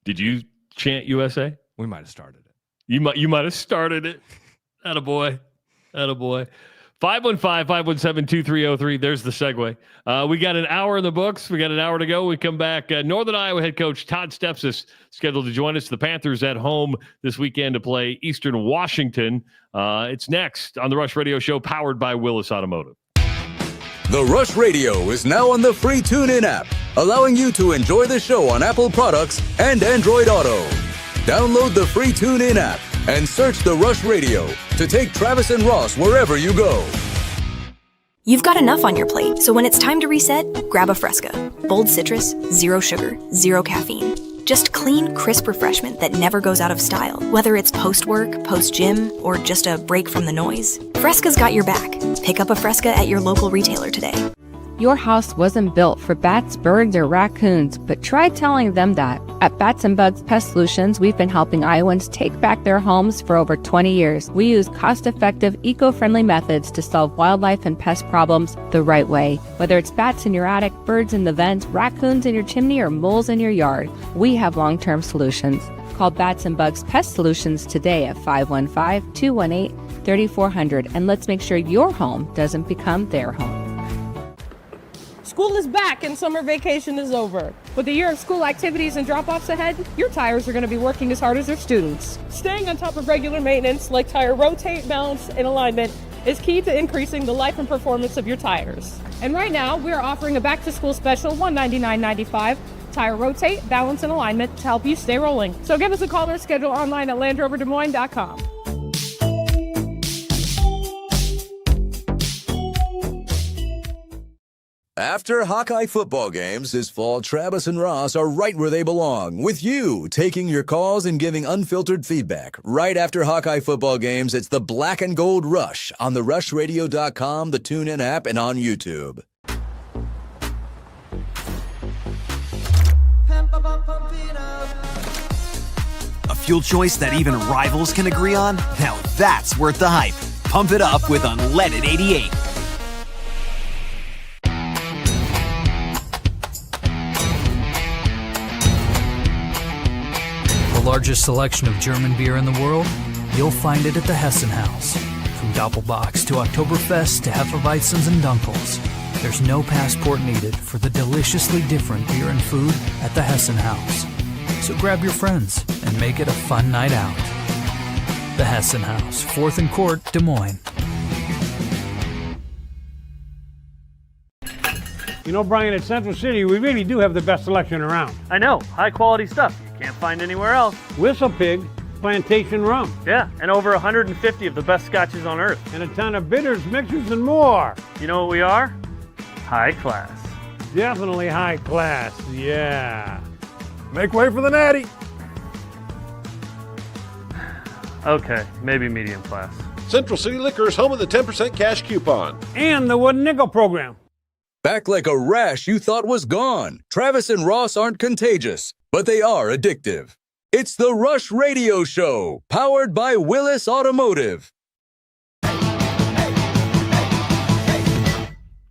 Did you chant USA? We might have started it. You might have started it. Attaboy. 515-517-2303. There's the segue. We got an hour in the books. We got an hour to go. We come back. Northern Iowa head coach Todd Stepsis scheduled to join us. The Panthers at home this weekend to play Eastern Washington. It's next on the Rush Radio Show, powered by Willis Automotive. The Rush Radio is now on the free TuneIn app, allowing you to enjoy the show on Apple products and Android Auto. Download the free TuneIn app and search The Rush Radio to take Travis and Ross wherever you go. You've got enough on your plate, so when it's time to reset, grab a Fresca. Bold citrus, 0 sugar, 0 caffeine. Just clean, crisp refreshment that never goes out of style, whether it's post-work, post-gym, or just a break from the noise. Fresca's got your back. Pick up a Fresca at your local retailer today. Your house wasn't built for bats, birds, or raccoons, but try telling them that. At Bats and Bugs Pest Solutions, we've been helping Iowans take back their homes for over 20 years. We use cost-effective, eco-friendly methods to solve wildlife and pest problems the right way. Whether it's bats in your attic, birds in the vent, raccoons in your chimney, or moles in your yard, we have long-term solutions. Call Bats and Bugs Pest Solutions today at 515-218-3400, and let's make sure your home doesn't become their home. School is back and summer vacation is over. With a year of school activities and drop-offs ahead, your tires are going to be working as hard as their students. Staying on top of regular maintenance like tire rotate, balance, and alignment is key to increasing the life and performance of your tires. And right now, we are offering a back-to-school special, $199.95, tire rotate, balance, and alignment to help you stay rolling. So give us a call or schedule online at LandRoverDesMoines.com. After Hawkeye football games this fall, Travis and Ross are right where they belong, with you taking your calls and giving unfiltered feedback. Right after Hawkeye football games, it's the Black and Gold Rush on the rushradio.com, the TuneIn app, and on YouTube. A fuel choice that even rivals can agree on? Now that's worth the hype. Pump it up with Unleaded 88. The largest selection of German beer in the world? You'll find it at the Hessen House. From Doppelbocks to Oktoberfest to Hefeweizens and Dunkels, there's no passport needed for the deliciously different beer and food at the Hessen House. So grab your friends and make it a fun night out. The Hessen House, 4th and Court, Des Moines. You know, Brian, at Central City, we really do have the best selection around. I know, high quality stuff you can't find anywhere else. Whistle Pig Plantation Rum. Yeah, and over 150 of the best scotches on earth. And a ton of bitters, mixers, and more. You know what we are? High class. Definitely high class, yeah. Make way for the natty. Okay, maybe medium class. Central City Liquors, home of the 10% cash coupon. And the Wooden Nickel program. Back like a rash you thought was gone. Travis and Ross aren't contagious, but they are addictive. It's the Rush Radio Show, powered by Willis Automotive.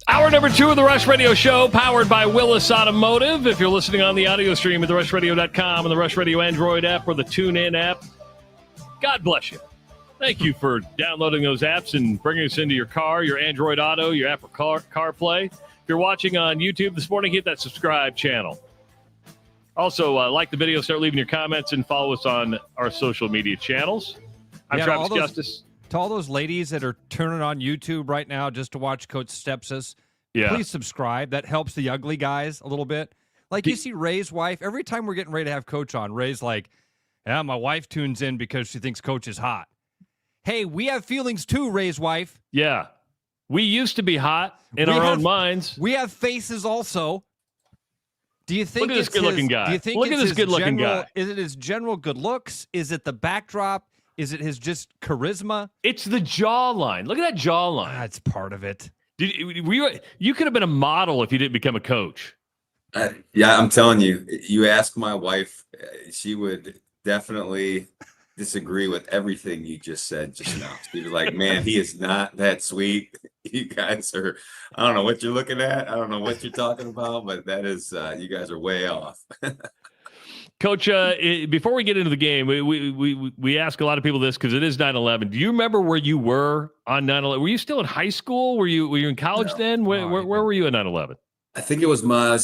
Hour number 2 of the Rush Radio Show, powered by Willis Automotive. If you're listening on the audio stream at therushradio.com and the Rush Radio Android app or the TuneIn app, God bless you. Thank you for downloading those apps and bringing us into your car, your Android Auto, your Apple CarPlay. If you're watching on YouTube this morning, hit that subscribe channel. Also, like the video, start leaving your comments, and follow us on our social media channels. I'm Travis Justice. To all those ladies that are turning on YouTube right now just to watch Coach Stepsis, please subscribe. That helps the ugly guys a little bit. Like you see Ray's wife, every time we're getting ready to have Coach on, Ray's like, yeah, my wife tunes in because she thinks Coach is hot. Hey, we have feelings too, Ray's wife. Yeah. We used to be hot in our own minds. We have faces also. Do you think Look at this good-looking guy. Do you think Look at this good-looking guy. Is it his general good looks? Is it the backdrop? Is it his just charisma? It's the jawline. Look at that jawline. That's part of it. You could have been a model if you didn't become a coach. Yeah, I'm telling you, you ask my wife, she would definitely disagree with everything you just said just now. She'd be like, man, he is not that sweet. You guys are, I don't know what you're looking at. I don't know what you're talking about, but that is, you guys are way off. Coach, before we get into the game, we ask a lot of people this because it is 9/11. Do you remember where you were on 9/11? Were you still in high school? Were you in college then? Where were you at 9/11? I think it was my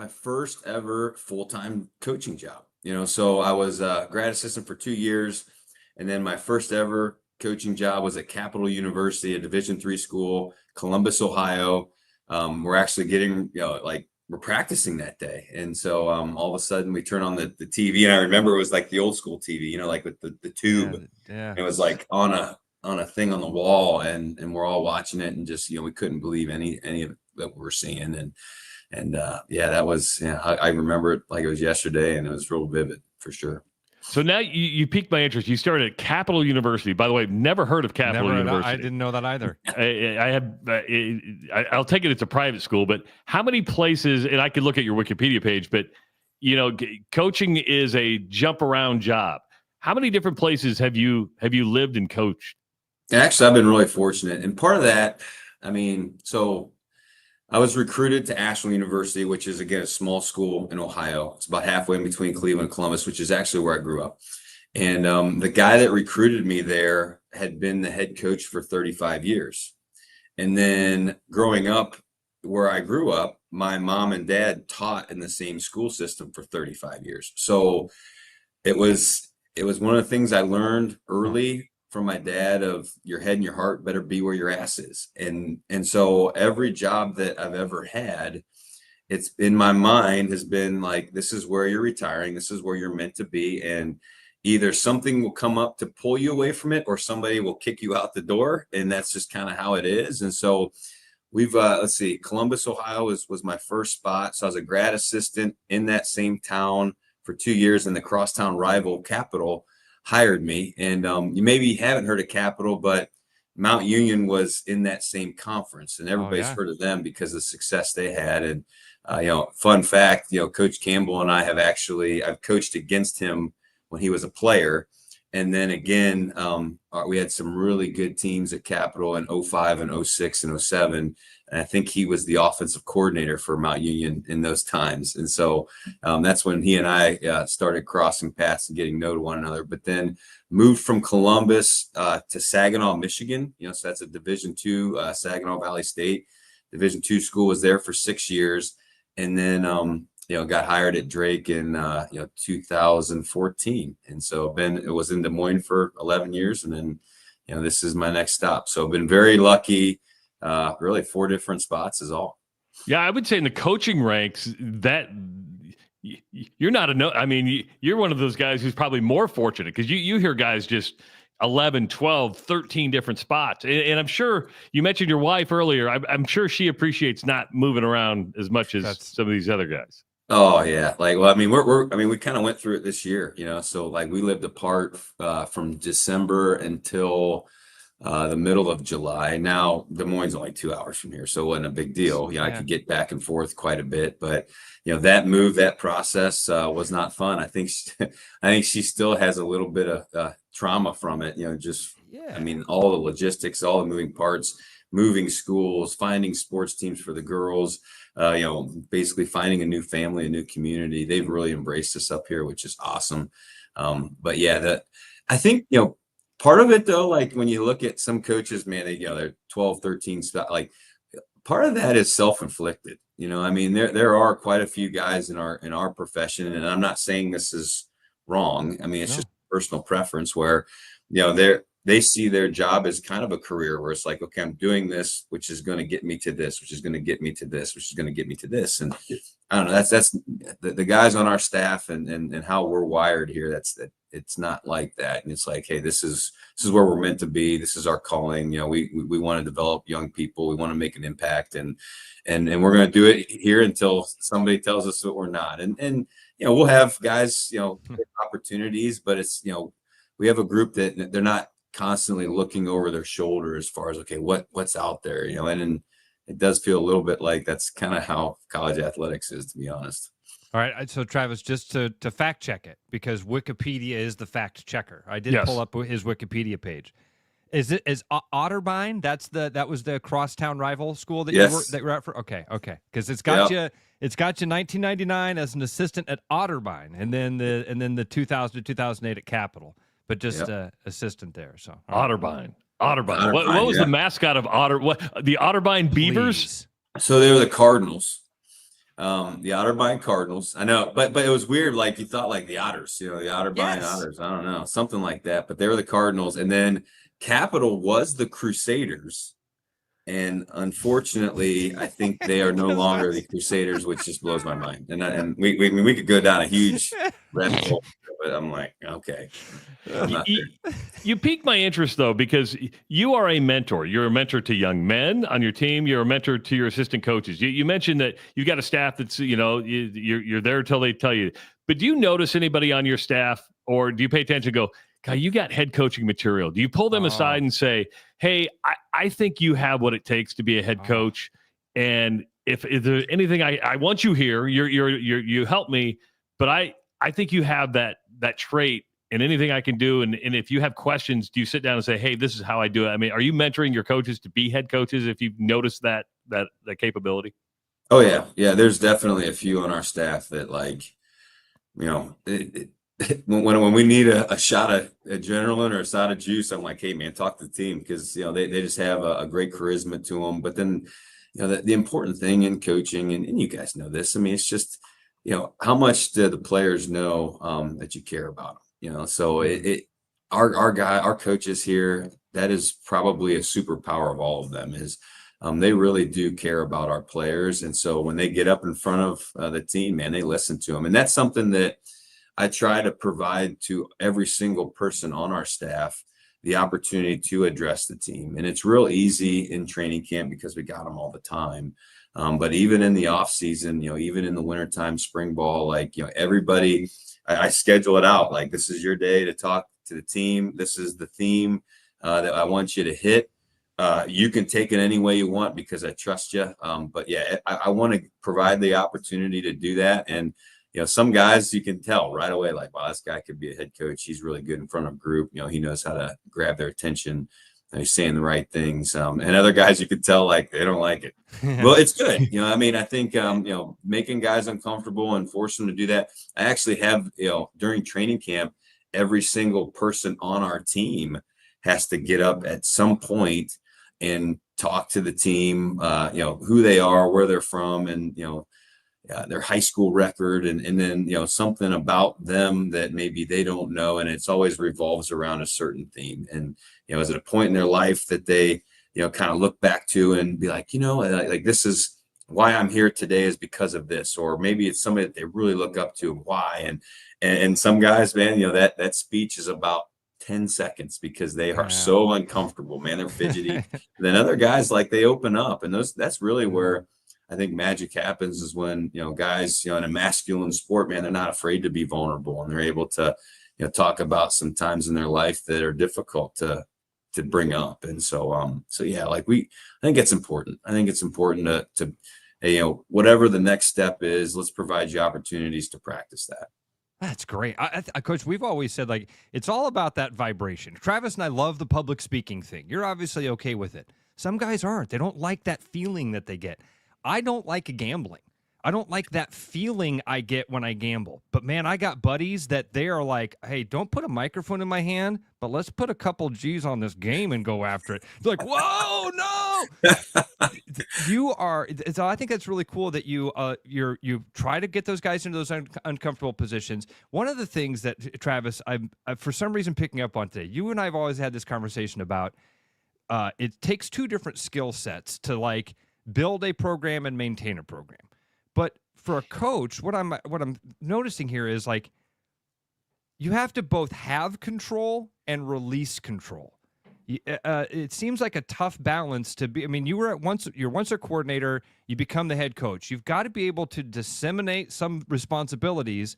first ever full-time coaching job. You know, so I was a grad assistant for 2 years, and then my first ever coaching job was at Capital University, a Division III school, Columbus, Ohio. We're actually getting, we're practicing that day. And so all of a sudden we turn on the TV, and I remember it was like the old school TV, like with the tube. Yeah. It was like on a thing on the wall, and we're all watching it, and just, we couldn't believe any of it that we were seeing. And that was, I remember it like it was yesterday, and it was real vivid for sure. So now you piqued my interest. You started at Capital University. By the way, never heard of Capital University. I didn't know that either. I'll take it. It's a private school, but how many places, and I could look at your Wikipedia page, but coaching is a jump around job. How many different places have you lived and coached? Actually, I've been really fortunate. And part of that, so I was recruited to Ashland University, which is, again, a small school in Ohio. It's about halfway in between Cleveland and Columbus, which is actually where I grew up. And the guy that recruited me there had been the head coach for 35 years. And then growing up where I grew up, my mom and dad taught in the same school system for 35 years. So it was one of the things I learned early from my dad of your head and your heart better be where your ass is. And so every job that I've ever had, it's in my mind has been like, this is where you're retiring. This is where you're meant to be. And either something will come up to pull you away from it, or somebody will kick you out the door. And that's just kind of how it is. And so We've let's see, Columbus, Ohio was my first spot. So I was a grad assistant in that same town for 2 years, and the crosstown rival Capital hired me. And you maybe haven't heard of Capital, but Mount Union was in that same conference, and everybody's heard of them because of the success they had. And fun fact, Coach Campbell and I I've coached against him when he was a player. And then again, we had some really good teams at Capital in 05 and 06 and 07. And I think he was the offensive coordinator for Mount Union in those times. And so that's when he and I started crossing paths and getting to know one another. But then moved from Columbus to Saginaw, Michigan. So that's a Division II, Saginaw Valley State. Division II school, was there for 6 years. And then got hired at Drake in 2014, and so it was in Des Moines for 11 years, and then this is my next stop. So I've been very lucky. Really 4 different spots is all. Yeah, I would say in the coaching ranks that you're not you're one of those guys who's probably more fortunate, because you hear guys just 11, 12, 13 different spots. And I'm sure you mentioned your wife earlier. I'm sure she appreciates not moving around as much as some of these other guys. Oh yeah. We kind of went through it this year, so we lived apart from December until the middle of July. Now Des Moines is only 2 hours from here, so it wasn't a big deal. I could get back and forth quite a bit, but that process was not fun. I think she still has a little bit of trauma from it. All the logistics, all the moving parts, moving schools, finding sports teams for the girls, basically finding a new family, a new community. They've really embraced us up here, which is awesome. I think, part of it though, when you look at some coaches, man, they're 12, 13, part of that is self-inflicted. There are quite a few guys in our profession, and I'm not saying this is wrong. It's just personal preference where, they see their job as kind of a career where it's like, okay, I'm doing this, which is going to get me to this, which is going to get me to this, which is going to get me to this. And I don't know, that's the guys on our staff and how we're wired here. It's not like that. And it's like, hey, this is where we're meant to be. This is our calling. We want to develop young people. We want to make an impact, and we're going to do it here until somebody tells us that we're not. And we'll have guys, opportunities, but it's, we have a group that they're not constantly looking over their shoulder as far as, okay, what's out there, and it does feel a little bit like that's kind of how college athletics is, to be honest. All right. So Travis, just to fact check it, because Wikipedia is the fact checker. I did pull up his Wikipedia page. Is Otterbein? That was the crosstown rival school that you were at for? Okay. Because it's got you 1999 as an assistant at Otterbein, and then the 2000 to 2008 at Capital. But just assistant there. So Otterbein. What was the mascot of the Otterbein Beavers? So they were the Cardinals. The Otterbein Cardinals. I know, but it was weird. You thought the Otters, the Otterbein Otters. I don't know, something like that. But they were the Cardinals, and then Capital was the Crusaders. And unfortunately, I think they are no longer the Crusaders, which just blows my mind. And we could go down a huge rabbit hole, but I'm like, okay. You piqued my interest, though, because you are a mentor. You're a mentor to young men on your team. You're a mentor to your assistant coaches. You mentioned that you've got a staff that's, you're there till they tell you. But do you notice anybody on your staff, or do you pay attention and go, God, you got head coaching material? Do you pull them aside and say, hey, I think you have what it takes to be a head coach, and if there's anything I want you here, you help me, but I think you have that trait, and anything I can do, and if you have questions, do you sit down and say, hey, this is how I do it? Are you mentoring your coaches to be head coaches if you've noticed that capability? Oh yeah. There's definitely a few on our staff that when we need a shot of adrenaline or a shot of juice, I'm like, hey man, talk to the team, because they just have a great charisma to them. But then the important thing in coaching, and you guys know this, it's just how much do the players know that you care about them? So our coaches here, that is probably a superpower of all of them, is they really do care about our players. And so when they get up in front of the team, man, they listen to them. And that's something that I try to provide to every single person on our staff, the opportunity to address the team. And it's real easy in training camp because we got them all the time. But even in the off season, even in the wintertime, spring ball, like, everybody, I schedule it out. Like, this is your day to talk to the team. This is the theme that I want you to hit. You can take it any way you want because I trust you. But yeah, I want to provide the opportunity to do that. And, some guys you can tell right away, like, wow, this guy could be a head coach. He's really good in front of a group. He knows how to grab their attention. He's saying the right things. And other guys you could tell, like, they don't like it. Well, it's good. I think, making guys uncomfortable and forcing them to do that. I actually have, during training camp, every single person on our team has to get up at some point and talk to the team, who they are, where they're from, and, their high school record, and then, something about them that maybe they don't know. And it's always revolves around a certain theme. And, is it a point in their life that they, kind of look back to and be like, like, this is why I'm here today is because of this, or maybe it's somebody that they really look up to and why. And some guys, man, that speech is about 10 seconds because they are so uncomfortable, man. They're fidgety. Then other guys, like, they open up, and that's really where I think magic happens, is when, guys, in a masculine sport, man, they're not afraid to be vulnerable, and they're able to, talk about some times in their life that are difficult to bring up. And so yeah, like, I think it's important. I think it's important to whatever the next step is, let's provide you opportunities to practice that. That's great. Coach, we've always said, like, it's all about that vibration. Travis and I love the public speaking thing. You're obviously okay with it. Some guys aren't. They don't like that feeling that they get. I don't like gambling. I don't like that feeling I get when I gamble. But, man, I got buddies that they are like, hey, don't put a microphone in my hand, but let's put a couple G's on this game and go after it. They're like, whoa, no. You are – so I think that's really cool that you try to get those guys into those uncomfortable positions. One of the things that, Travis, I'm for some reason picking up on today, you and I have always had this conversation about it takes two different skill sets to, like, build a program and maintain a program. But for a coach, what I'm noticing here is, like, you have to both have control and release control. It seems like a tough balance to be. I mean, you're once a coordinator, you become the head coach. You've got to be able to disseminate some responsibilities,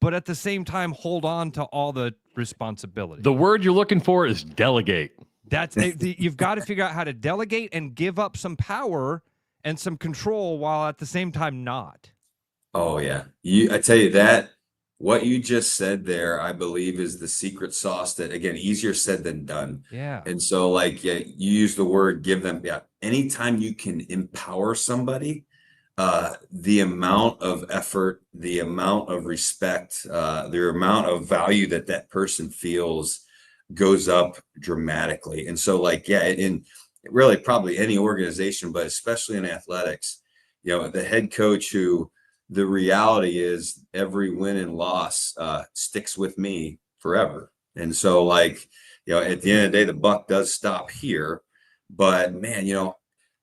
but at the same time hold on to all the responsibilities. The word you're looking for is delegate. That's you've got to figure out how to delegate and give up some power and some control while at the same time not. Oh yeah. I tell you that what you just said there, I believe, is the secret sauce that, again, easier said than done. Yeah. And so, like, yeah, you use the word give them. Yeah. Anytime you can empower somebody, the amount of effort, the amount of respect, the amount of value that person feels goes up dramatically. And so, like, yeah, in really probably any organization, but especially in athletics, the head coach who the reality is every win and loss sticks with me forever. And so, like, at the end of the day, the buck does stop here, but man,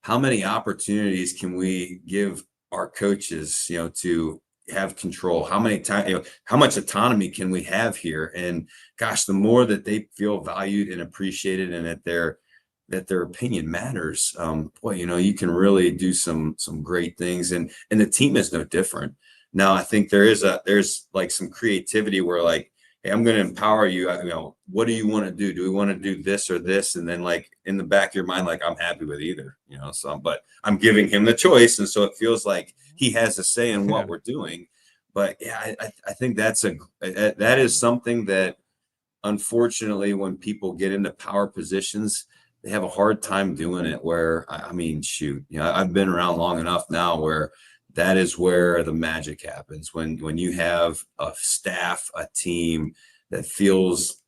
how many opportunities can we give our coaches, to have control? How many times, how much autonomy can we have here? And gosh, the more that they feel valued and appreciated, and that their opinion matters, boy, you can really do some great things. And the team is no different. Now, I think there's like some creativity where, like, hey, I'm going to empower you. What do you want to do? Do we want to do this or this? And then, like, in the back of your mind, like, I'm happy with either, but I'm giving him the choice. And so it feels like he has a say in what we're doing. But yeah, I think that is something that, unfortunately, when people get into power positions, they have a hard time doing it. Where, I mean, shoot, I've been around long enough now where that is where the magic happens. When you have a staff, a team that feels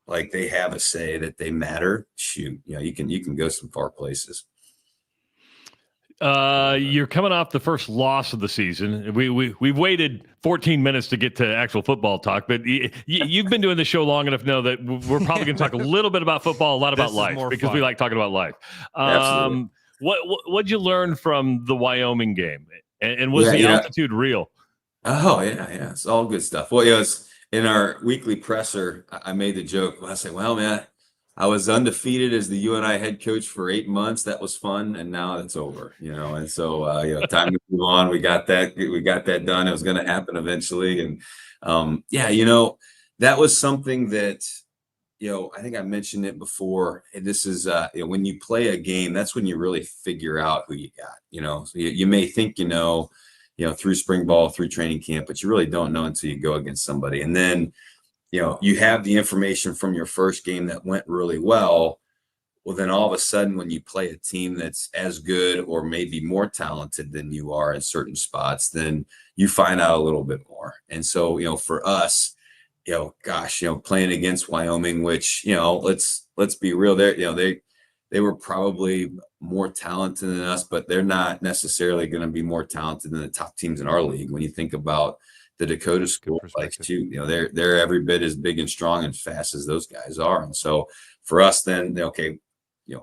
like they have a say, that they matter, shoot, you can go some far places. You're coming off the first loss of the season. We've waited 14 minutes to get to actual football talk, but you've been doing the show long enough to know that we're probably going to talk a little bit about football, a lot about life, because we like talking about life. Absolutely. What'd you learn from the Wyoming game? And was the altitude real? Oh yeah. It's all good stuff. Well, it's in our weekly presser, I made the joke. I say, well, man, I was undefeated as the UNI head coach for 8 months. That was fun, and now it's over, And so, time to move on. We got that done. It was going to happen eventually, and that was something that I think I mentioned it before. And this is when you play a game, that's when you really figure out who you got. So you may think through spring ball, through training camp, but you really don't know until you go against somebody, and then. You have the information from your first game that went really well. Well, then all of a sudden, when you play a team that's as good or maybe more talented than you are in certain spots, then you find out a little bit more. And so, for us, playing against Wyoming, which, let's be real, they were probably more talented than us, but they're not necessarily going to be more talented than the top teams in our league. When you think about the Dakota school, they're every bit as big and strong and fast as those guys are. And so for us, then,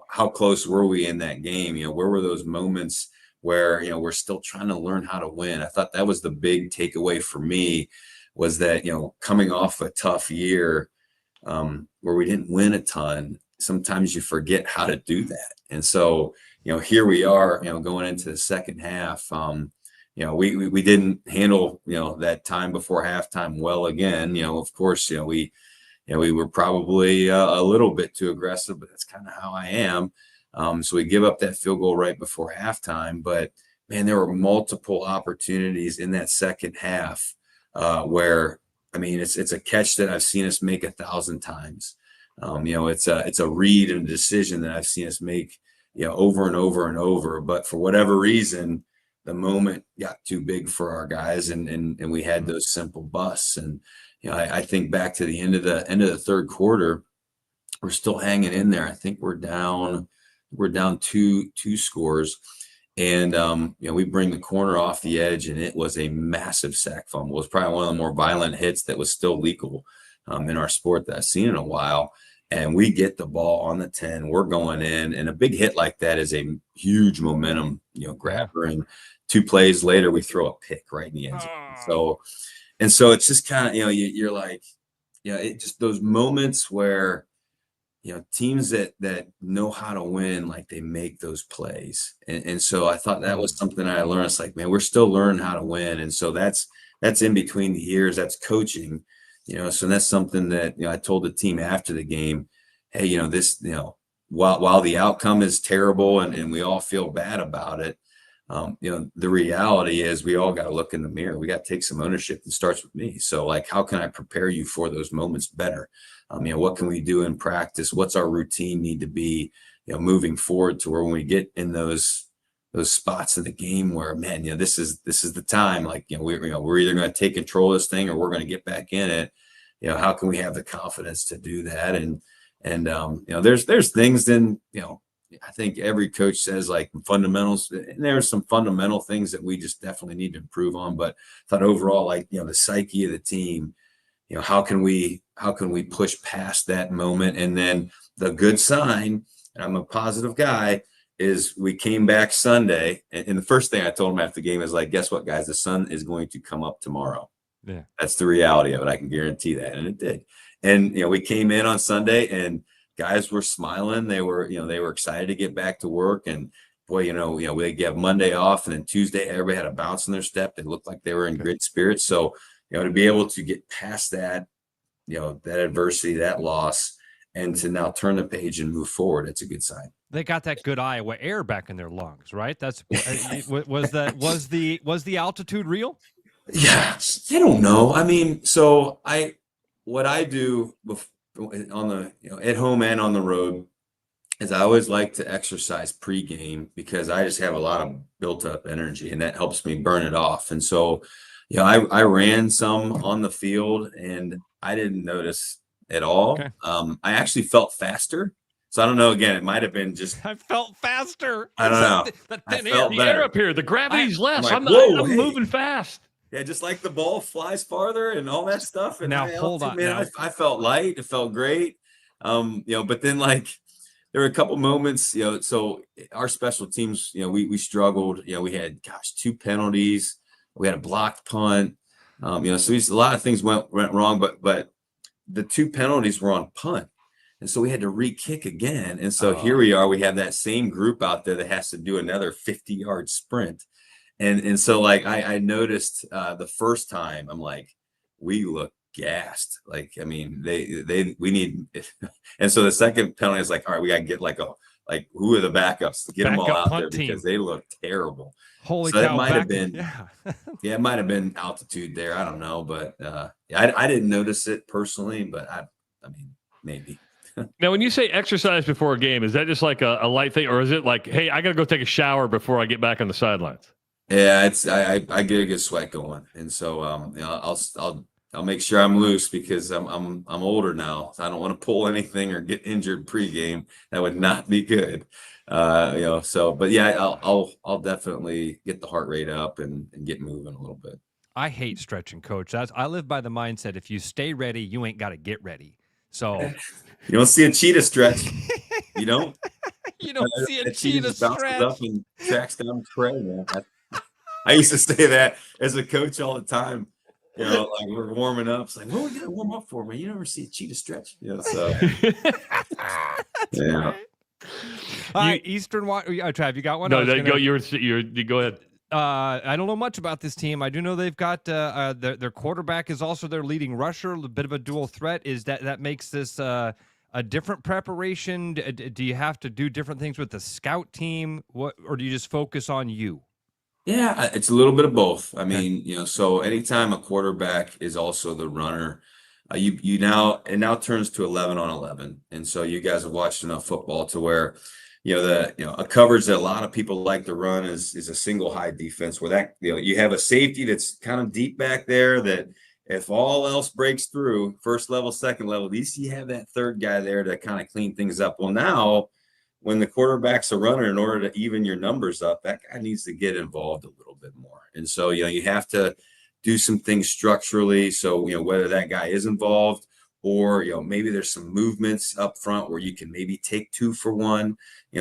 how close were we in that game? Where were those moments where, we're still trying to learn how to win? I thought that was the big takeaway for me, was that, coming off a tough year where we didn't win a ton, sometimes you forget how to do that. And so, here we are, going into the second half, we didn't handle, that time before halftime well again. Of course, we were probably a little bit too aggressive, but that's kind of how I am. So we give up that field goal right before halftime. But, man, there were multiple opportunities in that second half where, it's a catch that I've seen us make 1,000 times. It's a read and a decision that I've seen us make, over and over and over. But for whatever reason, the moment got too big for our guys, and we had those simple busts. And I think back to the end of the third quarter, we're still hanging in there. I think we're down two scores, and we bring the corner off the edge, and it was a massive sack fumble. It was probably one of the more violent hits that was still legal in our sport that I've seen in a while. And we get the ball on the 10. We're going in, and a big hit like that is a huge momentum, grabber. And 2 plays later, we throw a pick right in the end zone. So it's just kind of, you're like, it just those moments where, teams that know how to win, like, they make those plays. And so I thought that was something I learned. It's like, man, we're still learning how to win. And so that's in between the years. That's coaching, so that's something that, I told the team after the game, hey, this, while the outcome is terrible and we all feel bad about it, the reality is we all got to look in the mirror. We got to take some ownership. It starts with me. So, like, how can I prepare you for those moments better? What can we do in practice? What's our routine need to be, moving forward to where when we get in those spots in the game where, man, this is the time, like, we're either going to take control of this thing or we're going to get back in it. How can we have the confidence to do that? And there's things then, I think every coach says, like, fundamentals, and there are some fundamental things that we just definitely need to improve on. But I thought overall, like, the psyche of the team, how can we push past that moment? And then the good sign, and I'm a positive guy, is we came back Sunday, and the first thing I told them after the game is, like, guess what, guys? The sun is going to come up tomorrow. Yeah, that's the reality of it. I can guarantee that, and it did. And we came in on Sunday, and guys were smiling. They were excited to get back to work. And boy, we have Monday off, and then Tuesday everybody had a bounce in their step. They looked like they were in great spirits. So to be able to get past that, that adversity, that loss, and to now turn the page and move forward, it's a good sign. They got that good Iowa air back in their lungs, right? That's was the altitude real? Yeah, I don't know. So what I do on the at home and on the road is I always like to exercise pregame, because I just have a lot of built up energy, and that helps me burn it off. And so, I ran some on the field, and I didn't notice at all. Okay. I actually felt faster. So I don't know. Again, it might have been just I felt faster. I don't know. The air up here, the gravity's less. I'm I'm, like, I'm moving fast. Yeah, just like the ball flies farther and all that stuff. And now hold on. Man, I felt light. It felt great. But then, like, there were a couple moments, so our special teams, we struggled. We had 2 penalties. We had a blocked punt. So a lot of things went wrong, but the 2 penalties were on punt. And so we had to re-kick again. And so here we are, we have that same group out there that has to do another 50-yard sprint. And so like I noticed the first time, I'm like, we look gassed. Like, I mean, we need, and so the second penalty is like, all right, we got to get like who are the backups? Get them all out there because they look terrible. Holy so cow! That might have been, it might have been altitude there. I don't know, but I didn't notice it personally, but I mean, maybe. Now, when you say exercise before a game, is that just like a light thing, or is it like, hey, I got to go take a shower before I get back on the sidelines? Yeah, I get a good sweat going, and so I'll make sure I'm loose because I'm older now. So I don't want to pull anything or get injured pregame. That would not be good. So but yeah, I'll definitely get the heart rate up and get moving a little bit. I hate stretching, Coach. I live by the mindset: if you stay ready, you ain't got to get ready. So you don't see a cheetah stretch. You don't. You don't see a cheetah stretch. Up and tracks down the trail, man. I used to say that as a coach all the time. You know, like we're warming up. It's like, what are we gonna warm up for, man? You never see a cheetah stretch. You know, so yeah. Eastern Trav, you got one? No, go. You go ahead. I don't know much about this team. I do know they've got their quarterback is also their leading rusher, a bit of a dual threat. Is that makes this a different preparation? Do you have to do different things with the scout team? Or do you just focus on you? Yeah, it's a little bit of both. I mean, so anytime a quarterback is also the runner, it now turns to 11 on 11. And so you guys have watched enough football to where, a coverage that a lot of people like to run is a single high defense where that, you have a safety that's kind of deep back there that if all else breaks through, first level, second level, at least you have that third guy there to kind of clean things up. Well, now when the quarterback's a runner, in order to even your numbers up, that guy needs to get involved a little bit more. And so, you have to do some things structurally. So, whether that guy is involved or, maybe there's some movements up front where you can maybe take 2 for 1,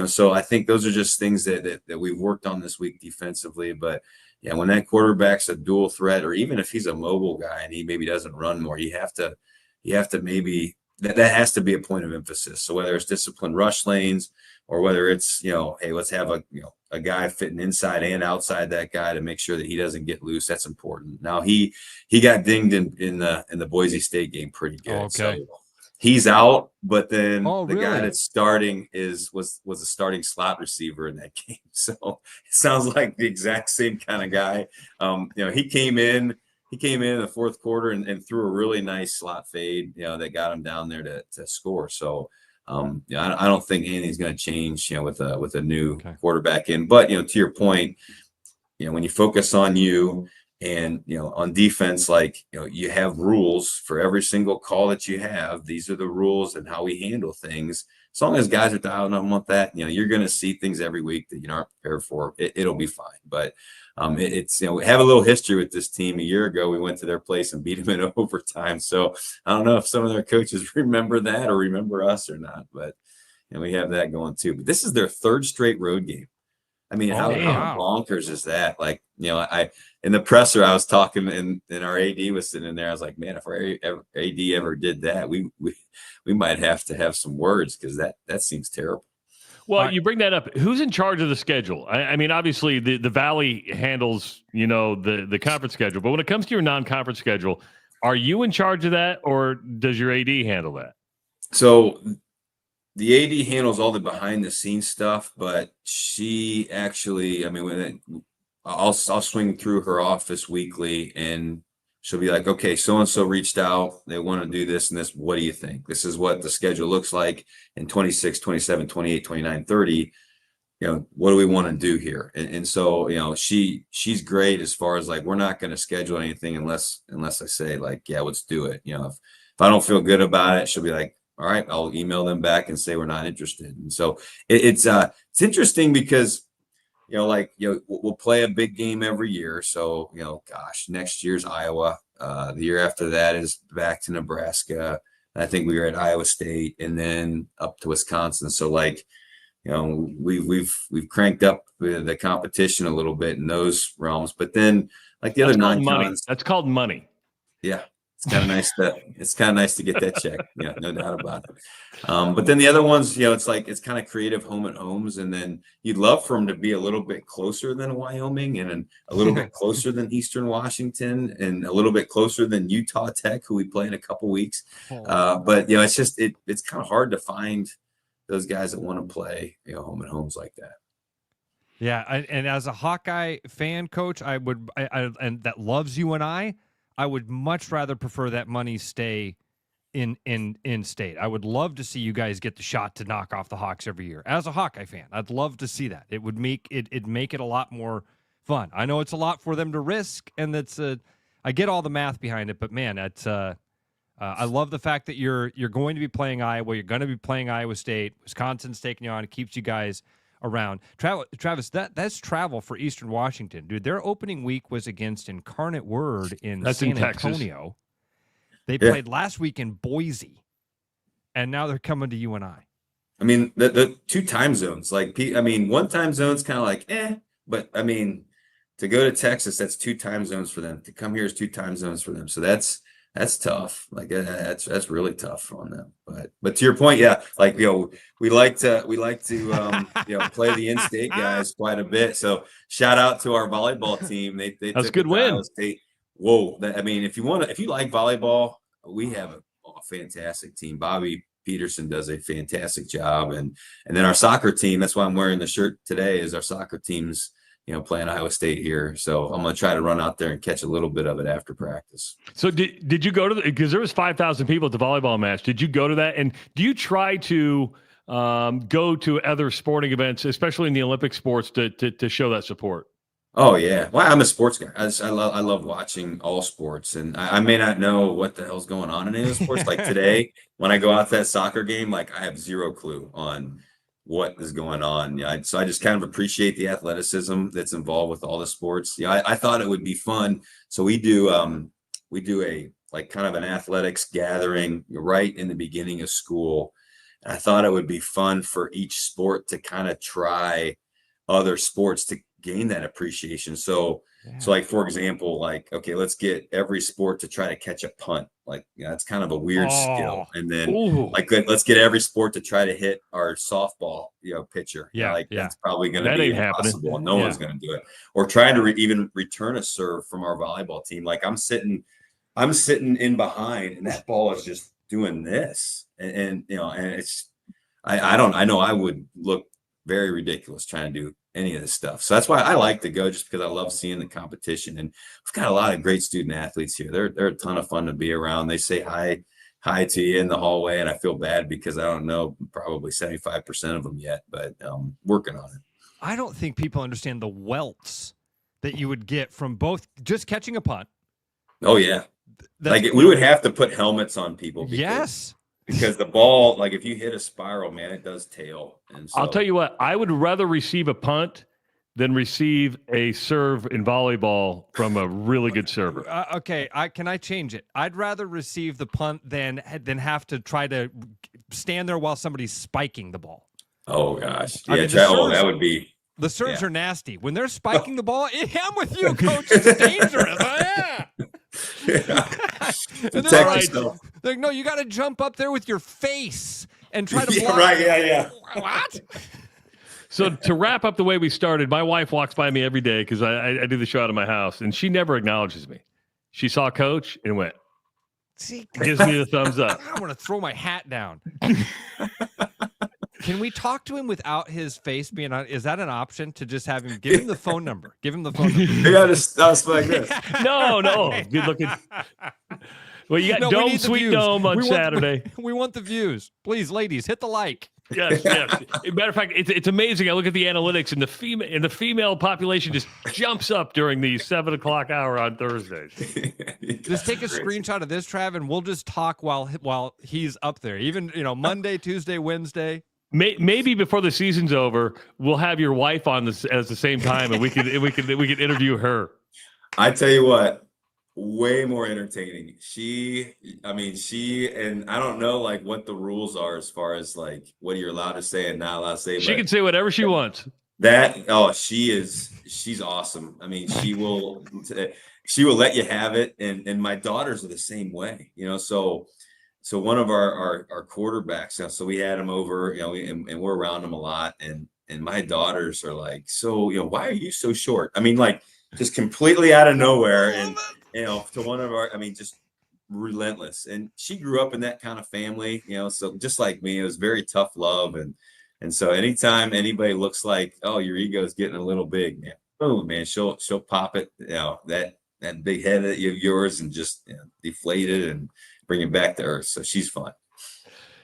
so I think those are just things that we've worked on this week defensively. But yeah, when that quarterback's a dual threat, or even if he's a mobile guy and he maybe doesn't run more, you have to maybe, that has to be a point of emphasis. So whether it's disciplined rush lanes or whether it's, hey, let's have a guy fitting inside and outside that guy to make sure that he doesn't get loose. That's important. Now he got dinged in the Boise State game pretty good. Okay. So he's out, but then the really? guy that's starting was a starting slot receiver in that game. So it sounds like the exact same kind of guy. He came in the fourth quarter and threw a really nice slot fade, that got him down there to score. So, I don't think anything's going to change, with a new quarterback in. But, to your point, when you focus on you and, on defense, like, you have rules for every single call that you have. These are the rules and how we handle things. As long as guys are dialed in with that, you're going to see things every week that you aren't prepared for. It'll be fine. But it's we have a little history with this team. A year ago, we went to their place and beat them in overtime. So I don't know if some of their coaches remember that or remember us or not. But we have that going too. But this is their third straight road game. I mean, how bonkers is that? Like, I in the presser, I was talking and our AD was sitting in there. I was like, man, if our AD ever did that, we might have to have some words because that seems terrible. Well, you bring that up. Who's in charge of the schedule? I mean, obviously the Valley handles, the conference schedule, but when it comes to your non-conference schedule, are you in charge of that or does your AD handle that? So the AD handles all the behind the scenes stuff, but she actually, I mean, I'll swing through her office weekly and she'll be like, okay, so-and-so reached out. They want to do this and this. What do you think? This is what the schedule looks like in 26, 27, 28, 29, 30. What do we want to do here? And so, she's great as far as like, we're not going to schedule anything unless I say like, yeah, let's do it. If I don't feel good about it, she'll be like, all right, I'll email them back and say we're not interested. And so it's interesting because we'll play a big game every year. So, next year's Iowa. The year after that is back to Nebraska. I think we were at Iowa State and then up to Wisconsin. So we've cranked up the competition a little bit in those realms. But then like the other non-cons. That's called money. Yeah. it's kind of nice to get that check. Yeah, no doubt about it. But then the other ones, it's kind of creative home and homes. And then you'd love for them to be a little bit closer than Wyoming and a little bit closer than Eastern Washington and a little bit closer than Utah Tech, who we play in a couple weeks. But it's just, it's kind of hard to find those guys that want to play, home and homes like that. Yeah. And as a Hawkeye fan, Coach, I and that loves UNI, I would much rather prefer that money stay in state. I would love to see you guys get the shot to knock off the Hawks every year. As a Hawkeye fan, I'd love to see that. It would make it make it a lot more fun. I know it's a lot for them to risk, and I get all the math behind it, but man, I love the fact that you're going to be playing Iowa. You're going to be playing Iowa State. Wisconsin's taking you on. It keeps you guys around. Travis, that's travel for Eastern Washington. Dude, their opening week was against Incarnate Word in San Antonio. They played last week in Boise, and now they're coming to UNI. I mean, the two time zones, one time zone's kind of like, but I mean, to go to Texas, that's two time zones for them. To come here is two time zones for them. So that's tough. That's really tough on them. But to your point, we like to play the in-state guys quite a bit. So shout out to our volleyball team. They that's a good win. Whoa, if you like volleyball, we have a fantastic team. Bobby Peterson does a fantastic job, and then our soccer team. That's why I'm wearing the shirt today. Is our soccer team's playing Iowa State here. So I'm going to try to run out there and catch a little bit of it after practice. So did you go to because there was 5,000 people at the volleyball match. Did you go to that? And do you try to go to other sporting events, especially in the Olympic sports, to show that support? Oh yeah. Well, I'm a sports guy. I love watching all sports, and I may not know what the hell's going on in any of the sports. Like today, when I go out to that soccer game, I have zero clue on what is going on. So I just kind of appreciate the athleticism that's involved with all the sports. I thought it would be fun. So we do a kind of an athletics gathering right in the beginning of school. And I thought it would be fun for each sport to kind of try other sports to gain that appreciation. So for example, okay, let's get every sport to try to catch a punt. It's kind of a weird skill. And then let's get every sport to try to hit our softball, pitcher. That's probably going to be impossible. No one's going to do it. Or trying to even return a serve from our volleyball team. I'm sitting in behind, and that ball is just doing this. And it's, I know I would look very ridiculous trying to do any of this stuff. So that's why I like to go, just because I love seeing the competition. And we've got a lot of great student athletes here. They're a ton of fun to be around. They say hi to you in the hallway, and I feel bad because I don't know probably 75% of them yet, but working on it. I don't think people understand the welts that you would get from both just catching a punt. Oh yeah. We would have to put helmets on people. Because the ball, if you hit a spiral, man, it does tail. And so, I'll tell you what, I would rather receive a punt than receive a serve in volleyball from a really good server. Okay, can I change it? I'd rather receive the punt than have to try to stand there while somebody's spiking the ball. Oh gosh, that would be. The serves are nasty when they're spiking the ball. I'm with you, Coach. It's dangerous. And they're no, you got to jump up there with your face and try to block. Yeah. What? So to wrap up the way we started, my wife walks by me every day because I do the show out of my house, and she never acknowledges me. She saw Coach and went, gives me the thumbs up. I want to throw my hat down. Can we talk to him without his face being on? Is that an option to just have him? Give him the phone number. Give him the phone number. You got to stuff like this. No. Good looking. Well, you got Dome Sweet Dome on Saturday. We want the views. Please, ladies, hit the like. Yes. Matter of fact, it's amazing. I look at the analytics, and the female population just jumps up during the 7:00 hour on Thursdays. Just take a screenshot of this, Trav, and we'll just talk while he's up there. Even Monday, Tuesday, Wednesday. Maybe before the season's over, we'll have your wife on this at the same time, and we can interview her. I tell you what, way more entertaining. She, and I don't know what the rules are as far as what you're allowed to say and not allowed to say. She can say whatever she wants. She's awesome. I mean, she will let you have it. And my daughters are the same way, so one of our quarterbacks, so we had him over, and we're around him a lot. And my daughters are like, so, why are you so short? I mean, like just completely out of nowhere. And, to one of our, I mean, just relentless. And she grew up in that kind of family, so just like me, it was very tough love. And so anytime anybody looks like, oh, your ego is getting a little big, man, boom, man, she'll pop it, that big head of yours and just deflate it and bring it back to earth. So she's fun.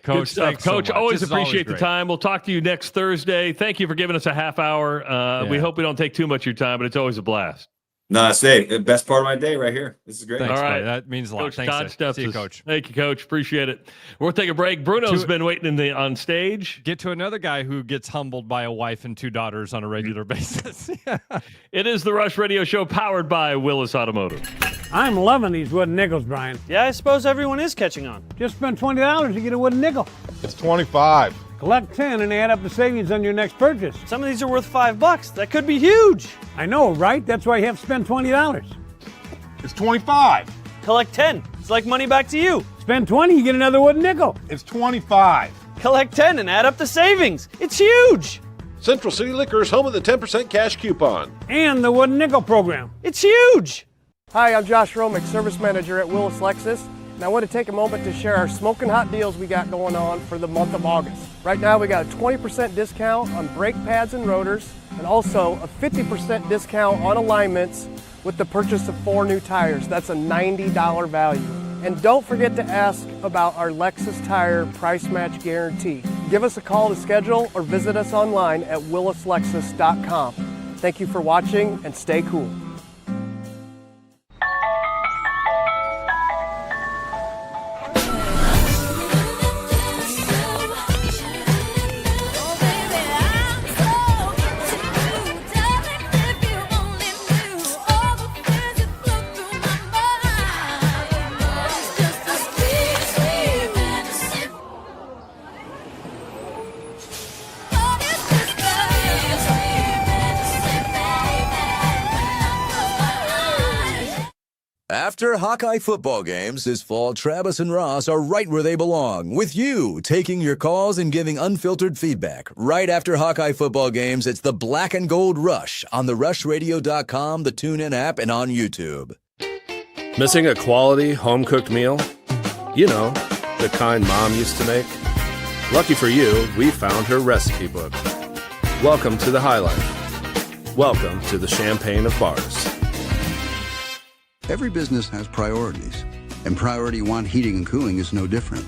Coach, good stuff. Coach, always appreciate the time. We'll talk to you next Thursday. Thank you for giving us a half hour. We hope we don't take too much of your time, but it's always a blast. No, say the best part of my day right here. This is great. Thanks, all right, buddy. That means a lot. Coach Thanks, Todd Stepsis. See you, Coach. Thank you, Coach. Appreciate it. We'll take a break. Bruno's been waiting on stage. Get to another guy who gets humbled by a wife and 2 daughters on a regular basis. It is the Rush Radio Show, powered by Willis Automotive. I'm loving these wooden nickels, Brian. Yeah, I suppose everyone is catching on. Just spend $20 to get a wooden nickel. It's 25. Collect 10 and add up the savings on your next purchase. Some of these are worth $5. That could be huge. I know, right? That's why you have to spend $20. It's 25. Collect 10. It's like money back to you. Spend 20, you get another wooden nickel. It's 25. Collect 10 and add up the savings. It's huge. Central City Liquors, home of the 10% cash coupon. And the wooden nickel program. It's huge. Hi, I'm Josh Romick, Service Manager at Willis Lexus. And I want to take a moment to share our smoking hot deals we got going on for the month of August. Right now we got a 20% discount on brake pads and rotors, and also a 50% discount on alignments with the purchase of 4 new tires. That's a $90 value. And don't forget to ask about our Lexus Tire Price Match Guarantee. Give us a call to schedule or visit us online at willislexus.com. Thank you for watching and stay cool. After Hawkeye football games this fall, Travis and Ross are right where they belong, with you taking your calls and giving unfiltered feedback. Right after Hawkeye football games, it's the Black and Gold Rush on the rushradio.com, the TuneIn app, and on YouTube. Missing a quality home-cooked meal? You know, the kind Mom used to make? Lucky for you, we found her recipe book. Welcome to the High Life. Welcome to the Champagne of Bars. Every business has priorities, and Priority One Heating and Cooling is no different.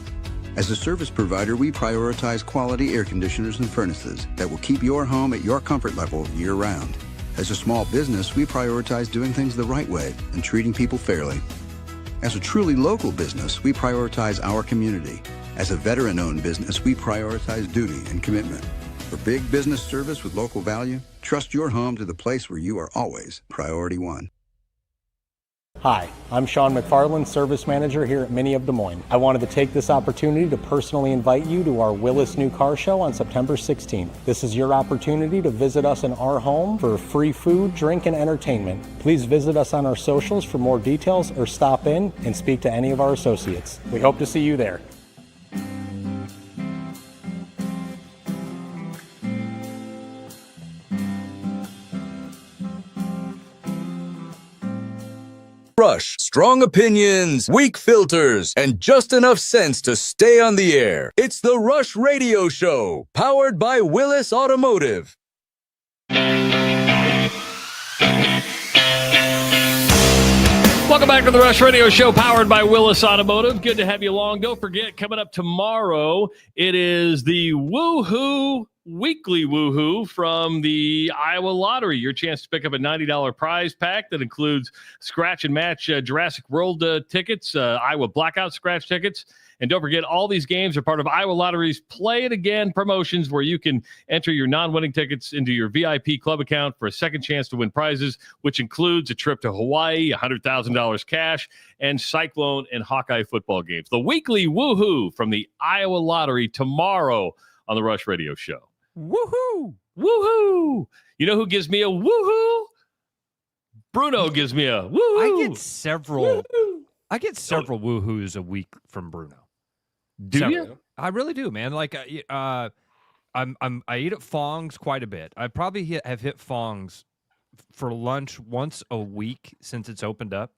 As a service provider, we prioritize quality air conditioners and furnaces that will keep your home at your comfort level year-round. As a small business, we prioritize doing things the right way and treating people fairly. As a truly local business, we prioritize our community. As a veteran-owned business, we prioritize duty and commitment. For big business service with local value, trust your home to the place where you are always Priority One. Hi, I'm Sean McFarland, Service Manager here at Mini of Des Moines. I wanted to take this opportunity to personally invite you to our Willis New Car Show on September 16th. This is your opportunity to visit us in our home for free food, drink, and entertainment. Please visit us on our socials for more details or stop in and speak to any of our associates. We hope to see you there. Rush, strong opinions, weak filters, and just enough sense to stay on the air. It's the Rush Radio Show, powered by Willis Automotive. Welcome back to the Rush Radio Show, powered by Willis Automotive. Good to have you along. Don't forget, coming up tomorrow, it is the Woohoo Weekly Woohoo from the Iowa Lottery. Your chance to pick up a $90 prize pack that includes scratch and match Jurassic World tickets, Iowa Blackout scratch tickets. And don't forget, all these games are part of Iowa Lottery's Play It Again promotions, where you can enter your non-winning tickets into your VIP club account for a second chance to win prizes, which includes a trip to Hawaii, $100,000 cash, and Cyclone and Hawkeye football games. The Weekly Woohoo from the Iowa Lottery tomorrow on the Rush Radio Show. Woohoo! woohoo. You know who gives me a woohoo? Bruno gives me a woohoo. I get several woohoos a week from Bruno. Do you? I really do, man. Like, I eat at Fong's quite a bit. I probably have hit Fong's for lunch once a week since it's opened up.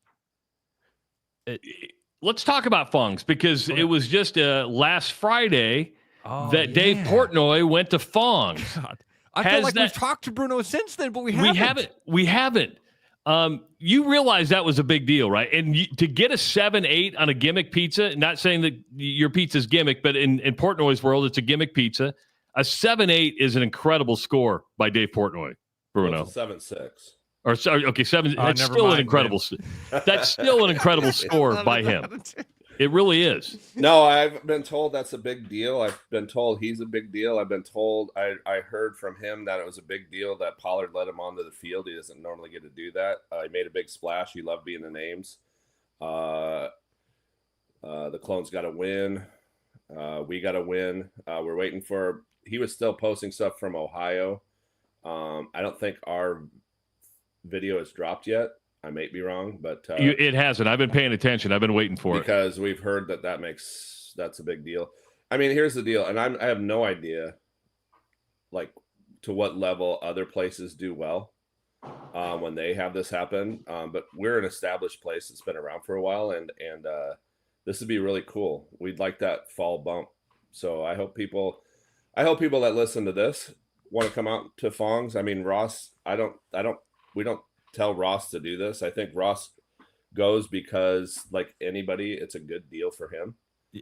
Let's talk about Fong's because it was just last Friday that Dave Portnoy went to Fong's. God. I feel like we've talked to Bruno since then, but we haven't. We haven't. You realize that was a big deal, right? And to get a 7-8 on a gimmick pizza, not saying that your pizza's gimmick, but in Portnoy's world, it's a gimmick pizza. A 7-8 is an incredible score by Dave Portnoy, Bruno. 7-6. Or sorry, okay, 7. That's still an incredible. That's still an incredible score by him. It really is. No, I've been told that's a big deal. I've been told he's a big deal. I've been told I heard from him that it was a big deal that Pollard let him onto the field. He doesn't normally get to do that. He made a big splash. He loved being the names. The Clones got to win. We got to win. We're waiting for. He was still posting stuff from Ohio. I don't think our video is dropped yet. I may be wrong, but it hasn't. I've been paying attention. I've been waiting for it because we've heard that's a big deal. I mean, here's the deal, and I have no idea, like, to what level other places do well when they have this happen. But we're an established place that's been around for a while, and this would be really cool. We'd like that fall bump. So I hope people that listen to this want to come out to Fong's. I mean, Ross, we don't tell Ross to do this. I think Ross goes because, like anybody, it's a good deal for him.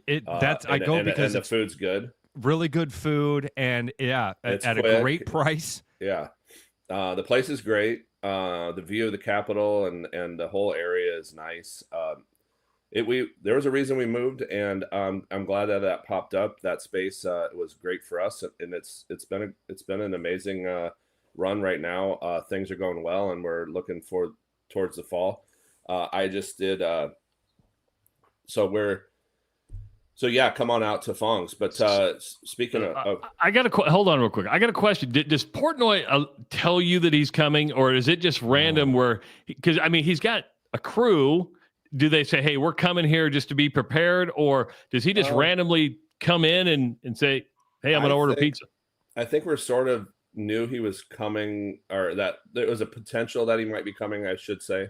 Because the food's good, really good food, and at a great price. Yeah, the place is great. The view of the Capitol and the whole area is nice. There was a reason we moved, and I'm glad that popped up. That space was great for us, and it's been an amazing run right now. Things are going well, and we're looking towards the fall. I just did come on out to Fong's. But speaking of I got hold on real quick. I got a question. Does Portnoy tell you that he's coming, or is it just random because I mean he's got a crew? Do they say, hey, we're coming here just to be prepared, or does he just randomly come in and say, hey, I'm going to order pizza? I think we're sort of knew he was coming, or that there was a potential that he might be coming, I should say.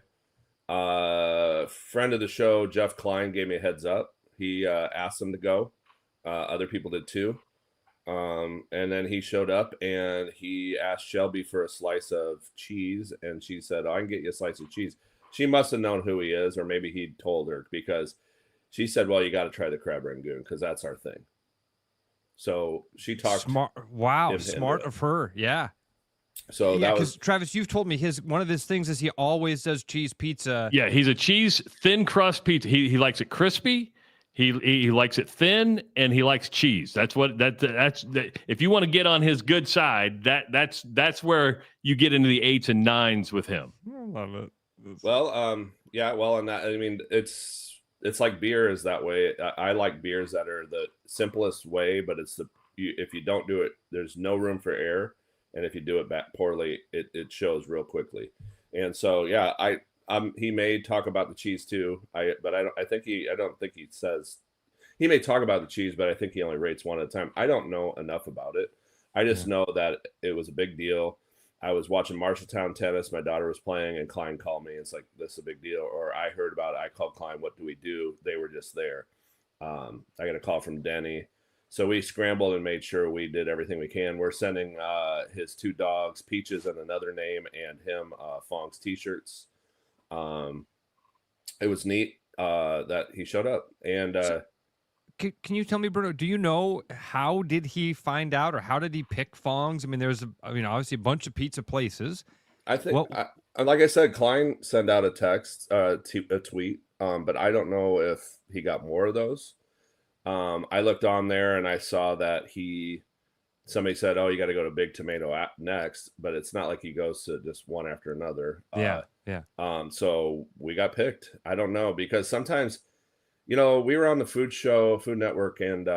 Friend of the show, Jeff Klein, gave me a heads up. He asked him to go. Other people did too. And then he showed up and he asked Shelby for a slice of cheese, and she said, I can get you a slice of cheese. She must have known who he is, or maybe he told her, because she said, well, you got to try the crab rangoon because that's our thing. So she talked. Smart. Wow. Smart of her. Yeah. So that was Travis, you've told me one of his things is he always does cheese pizza. Yeah. He's a cheese thin crust pizza. He likes it crispy. He likes it thin, and he likes cheese. That's if you want to get on his good side, that's where you get into the 8s and 9s with him. I love it. Well, yeah, well, and that, I mean, it's like beer is that way. I like beers that are the simplest way, but if you don't do it, there's no room for error, and if you do it back poorly, it shows real quickly. And so, yeah, he may talk about the cheese too. I don't think he says he may talk about the cheese, but I think he only rates one at a time. I don't know enough about it. I just know that it was a big deal. I was watching Marshalltown tennis. My daughter was playing, and Klein called me. It's like, this is a big deal. Or I heard about it. I called Klein. What do we do? They were just there. I got a call from Denny. So we scrambled and made sure we did everything we can. We're sending his 2 dogs, Peaches and another name, and him Fong's T-shirts. It was neat that he showed up. And can you tell me, Bruno, do you know how did he find out, or how did he pick Fong's? I mean, there's obviously a bunch of pizza places. I think, like I said, Klein sent out a text, a tweet, but I don't know if he got more of those. I looked on there and I saw that somebody said, oh, you got to go to Big Tomato next, but it's not like he goes to just one after another. Yeah. So we got picked. I don't know, because sometimes, we were on the Food Network, and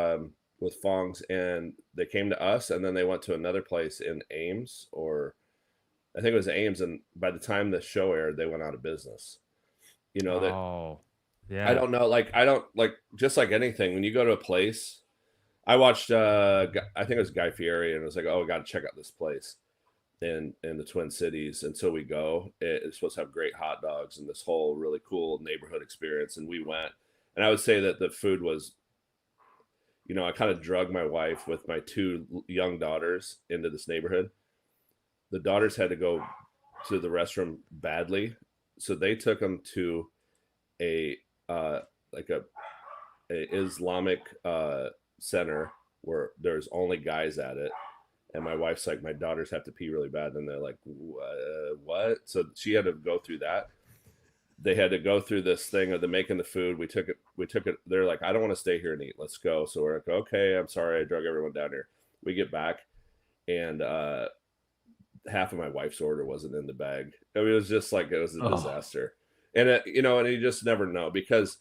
with Fong's, and they came to us, and then they went to another place in Ames, or I think it was Ames, and by the time the show aired, they went out of business. You know that. Oh, yeah. I don't know. I don't like, just like anything. When you go to a place, I watched. I think it was Guy Fieri, and it was like, oh, we got to check out this place in the Twin Cities, and so we go. It's supposed to have great hot dogs and this whole really cool neighborhood experience, and we went. And I would say that the food was, I kind of drug my wife with my 2 young daughters into this neighborhood. The daughters had to go to the restroom badly, so they took them to a Islamic center where there's only guys at it, and my wife's like, my daughters have to pee really bad, and they're like, what? So she had to go through that. They had to go through this thing of the making the food. We took it. They're like, I don't want to stay here and eat. Let's go. So we're like, okay, I'm sorry, I drug everyone down here. We get back, and half of my wife's order wasn't in the bag. I mean, it was just like, it was a disaster. And and you just never know, because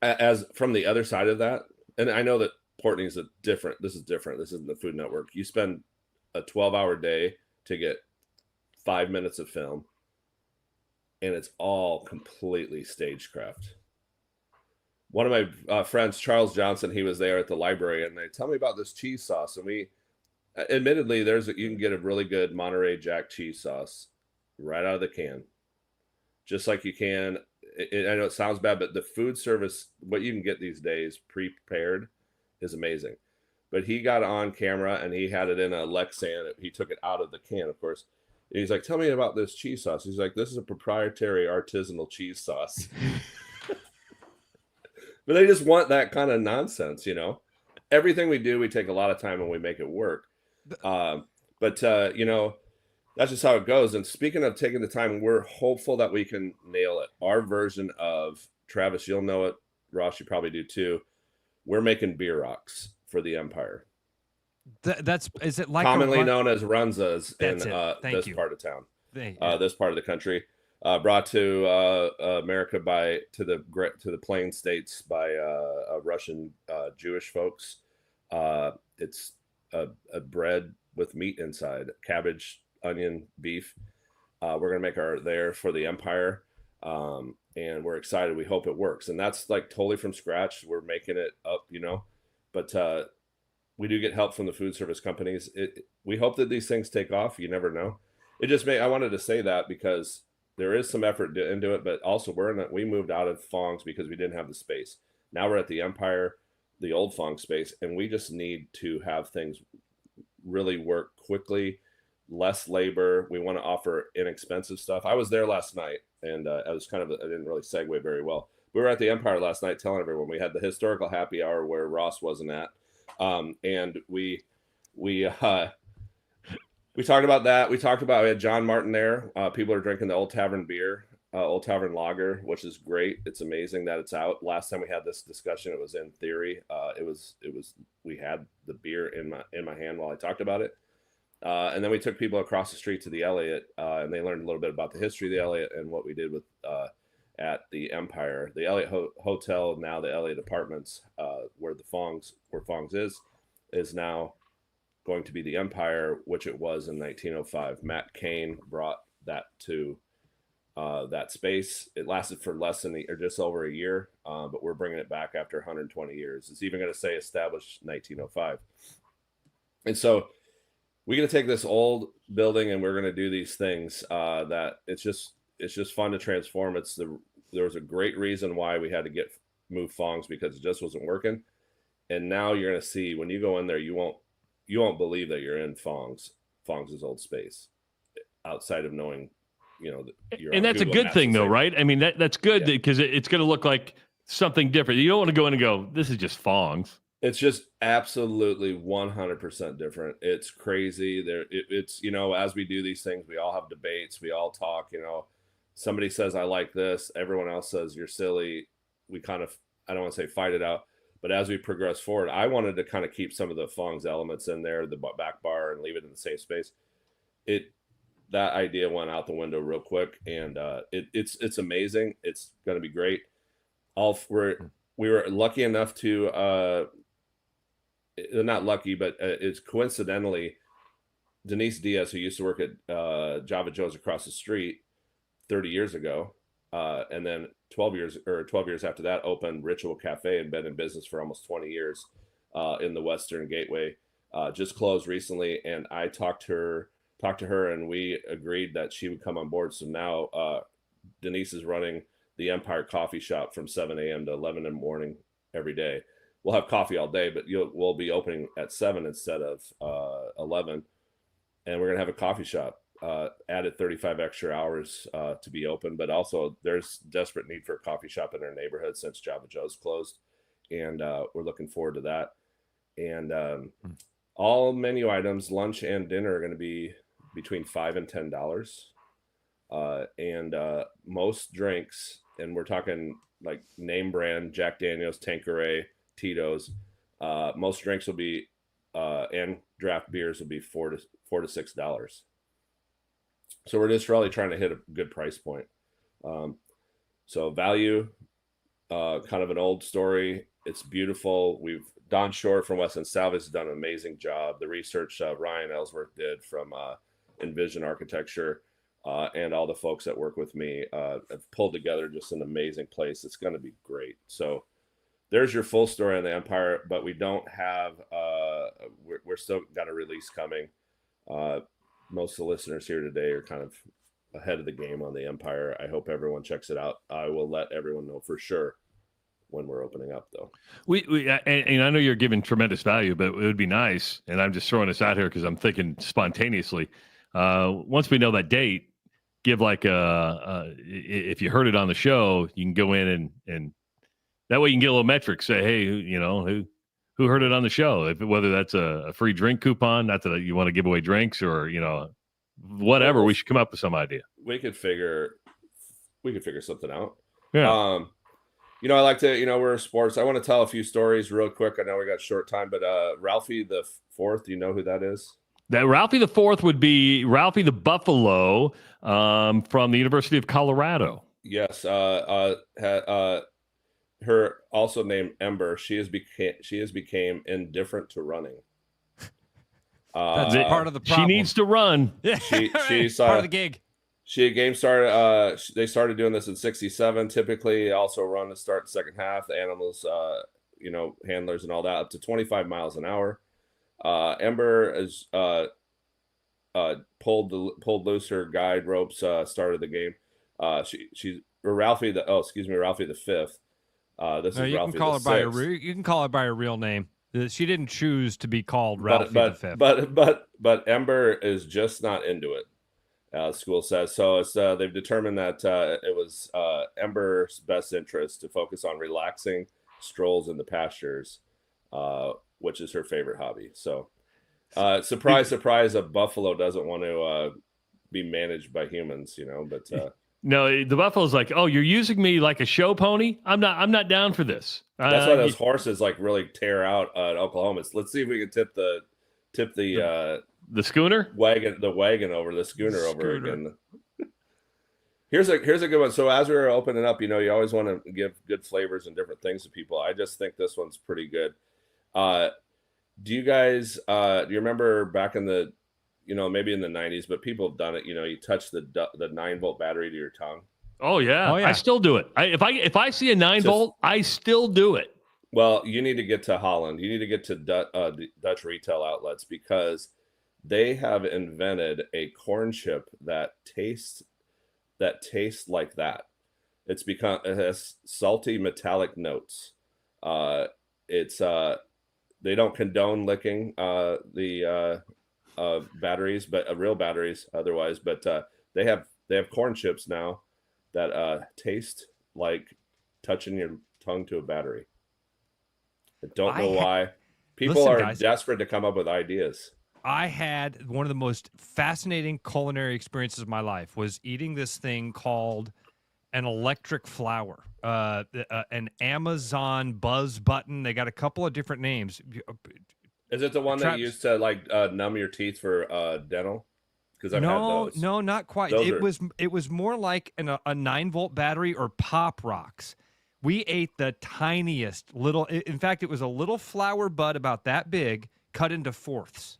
as from the other side of that, and I know that Portney's different. This is different. This isn't the Food Network. You spend a 12-hour day to get 5 minutes of film, and it's all completely stagecraft. One of my friends, Charles Johnson, he was there at the library, and they tell me about this cheese sauce. And we, admittedly, you can get a really good Monterey Jack cheese sauce right out of the can, just like you can. I know it sounds bad, but the food service, what you can get these days pre-prepared, is amazing. But he got on camera and he had it in a Lexan. He took it out of the can, of course. And he's like, tell me about this cheese sauce. He's like, this is a proprietary artisanal cheese sauce. But they just want that kind of nonsense, Everything we do, we take a lot of time and we make it work. But that's just how it goes. And speaking of taking the time, we're hopeful that we can nail it. Our version of, Travis, you'll know it. Ross, you probably do too. We're making beer rocks for the Empire. Is it like commonly known as Runzas in this you. part of town, Yeah. This part of the country, brought to America to the Plain States by Russian Jewish folks. It's a bread with meat inside, cabbage, onion, beef. We're gonna make our there for the Empire, and we're excited. We hope it works, and that's like totally from scratch. We're making it up, but we do get help from the food service companies. We hope that these things take off. You never know. I wanted to say that because there is some effort into it, but also we moved out of Fong's because we didn't have the space. Now we're at the Empire, the old Fong space, and we just need to have things really work quickly, less labor. We want to offer inexpensive stuff. I was there last night, and I didn't really segue very well. We were at the Empire last night telling everyone we had the historical happy hour where Ross wasn't at. And we talked about that. We had John Martin there. People are drinking the Old Tavern beer, Old Tavern Lager, which is great. It's amazing that it's out. Last time we had this discussion, it was in theory. We had the beer in my hand while I talked about it. And then we took people across the street to the Elliott, and they learned a little bit about the history of the Elliott and what we did with at the Empire, the Elliott Hotel, now the Elliott Apartments, where Fong's is now going to be the Empire, which it was in 1905. Matt Cain brought that to that space. It lasted for just over a year, but we're bringing it back after 120 years. It's even going to say established 1905. And so we're going to take this old building and we're going to do these things that it's just fun to transform. There was a great reason why we had to move Fong's, because it just wasn't working. And now you're going to see when you go in there, you won't believe that you're in Fong's old space outside of knowing, and that's a good thing though, right? I mean, that's good because it's going to look like something different. You don't want to go in and go, this is just Fong's. It's just absolutely 100% different. It's crazy. It's as we do these things, we all have debates. We all talk, somebody says, I like this. Everyone else says you're silly. We kind of, I don't want to say fight it out, but as we progress forward, I wanted to kind of keep some of the Fong's elements in there, the back bar, and leave it in the safe space. That idea went out the window real quick, and it's amazing. It's going to be great. We were lucky enough to not lucky, but it's coincidentally Denise Diaz, who used to work at Java Joe's across the street 30 years ago, and then 12 years after that, opened Ritual Cafe and been in business for almost 20 years in the Western Gateway. Just closed recently, and I talked to her, and we agreed that she would come on board. So now Denise is running the Empire Coffee Shop from 7 a.m. to 11 in the morning every day. We'll have coffee all day, but we'll be opening at 7 instead of 11, and we're gonna have a coffee shop. Added 35 extra hours to be open, but also there's desperate need for a coffee shop in our neighborhood since Java Joe's closed, and we're looking forward to that. And all menu items, lunch and dinner, are going to be between $5 and $10. And most drinks, and we're talking like name brand, Jack Daniels, Tanqueray, Tito's, most drinks will be, and draft beers will be $4 to $6. So we're just really trying to hit a good price point. So value, kind of an old story. It's beautiful. Don Short from West End Salvage has done an amazing job. The research Ryan Ellsworth did from Envision Architecture and all the folks that work with me have pulled together just an amazing place. It's going to be great. So there's your full story on the Empire, but we don't have, we're still got a release coming. Most of the listeners here today are kind of ahead of the game on the Empire. I hope everyone checks it out. I will let everyone know for sure when we're opening up, though. And I know you're giving tremendous value, but it would be nice, and I'm just throwing this out here because I'm thinking spontaneously. Once we know that date, give like if you heard it on the show, you can go in and that way you can get a little metric. Say, hey, who heard it on the show? Whether that's a free drink coupon, not that you want to give away drinks or whatever. We should come up with some idea. We could figure something out. Yeah. I like to, we're sports. I want to tell a few stories real quick. I know we got short time, but Ralphie the Fourth, you know who that is? That Ralphie the Fourth would be Ralphie the Buffalo from the University of Colorado. Yes. Her also named Ember. She has became indifferent to running. That's part of the problem. She needs to run. She's part of the gig. They started doing this in 67. Typically, also run to start the second half. The animals, handlers and all that, up to 25 miles an hour. Ember is pulled loose her guide ropes. Started the game. Ralphie the Fifth. This is you Ralphie can call the her Sixth. you can call her by her real name. She didn't choose to be called Ralphie the Fifth. But Ember is just not into it. School says so. It's they've determined that it was Ember's best interest to focus on relaxing strolls in the pastures, which is her favorite hobby. So, surprise, a buffalo doesn't want to be managed by humans, But no, the buffalo's like, oh, you're using me like a show pony. I'm not down for this. That's why those horses like really tear out at Oklahoma. Let's see if we can tip the schooner wagon over the schooner over again. Here's a good one. So as we were opening up, you always want to give good flavors and different things to people. I just think this one's pretty good. Do you guys do you remember back in the maybe in the 90s, but people have done it, you touch the 9-volt battery to your tongue? Oh yeah. I still do it. If I see a 9-volt, I still do it. Well, you need to get to Holland. You need to get to Dutch retail outlets because they have invented a corn chip that tastes like that. It has salty metallic notes. They don't condone licking the batteries, but real batteries otherwise. But they have corn chips now that taste like touching your tongue to a battery. I don't know why. People are desperate to come up with ideas. I had one of the most fascinating culinary experiences of my life was eating this thing called an electric flower, an Amazon buzz button. They got a couple of different names. Is it the one that you used to numb your teeth for dental? Because I've had those. No, not quite. It was more like a 9-volt battery or Pop Rocks, We ate the tiniest little. In fact, it was a little flower bud about that big, cut into fourths.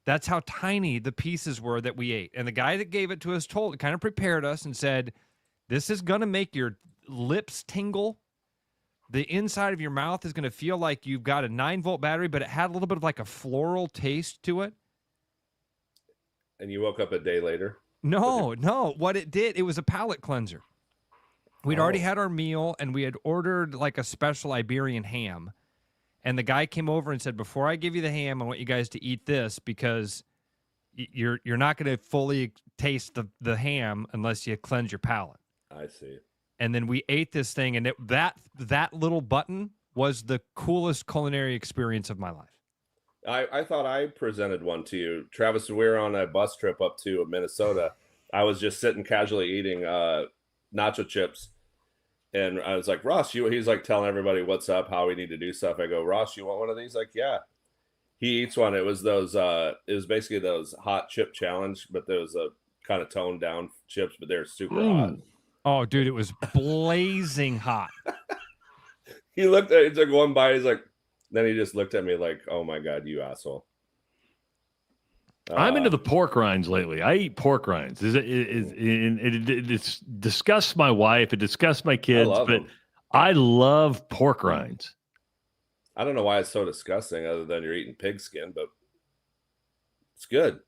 That's how tiny the pieces were that we ate. And the guy that gave it to us kind of prepared us and said, this is going to make your lips tingle. The inside of your mouth is going to feel like you've got a 9-volt battery, but it had a little bit of like a floral taste to it. And you woke up a day later? No. What it did, it was a palate cleanser. We'd already had our meal, and we had ordered like a special Iberian ham. And the guy came over and said, before I give you the ham, I want you guys to eat this because you're not going to fully taste the ham unless you cleanse your palate. I see. And then we ate this thing, and that little button was the coolest culinary experience of my life. I thought I presented one to you. Travis, we were on a bus trip up to Minnesota. I was just sitting casually eating nacho chips. And I was like, Ross, he's like telling everybody what's up, how we need to do stuff. I go, Ross, you want one of these? Like, yeah. He eats one. It was basically those hot chip challenge, but there was a kind of toned down chips, but they're super hot. Oh, dude, it was blazing hot. He took one bite. He's like, then he just looked at me like, oh my God, you asshole. I'm into the pork rinds lately. I eat pork rinds. It disgusts my wife. It disgusts my kids, I love pork rinds. I don't know why it's so disgusting other than you're eating pig skin, but it's good.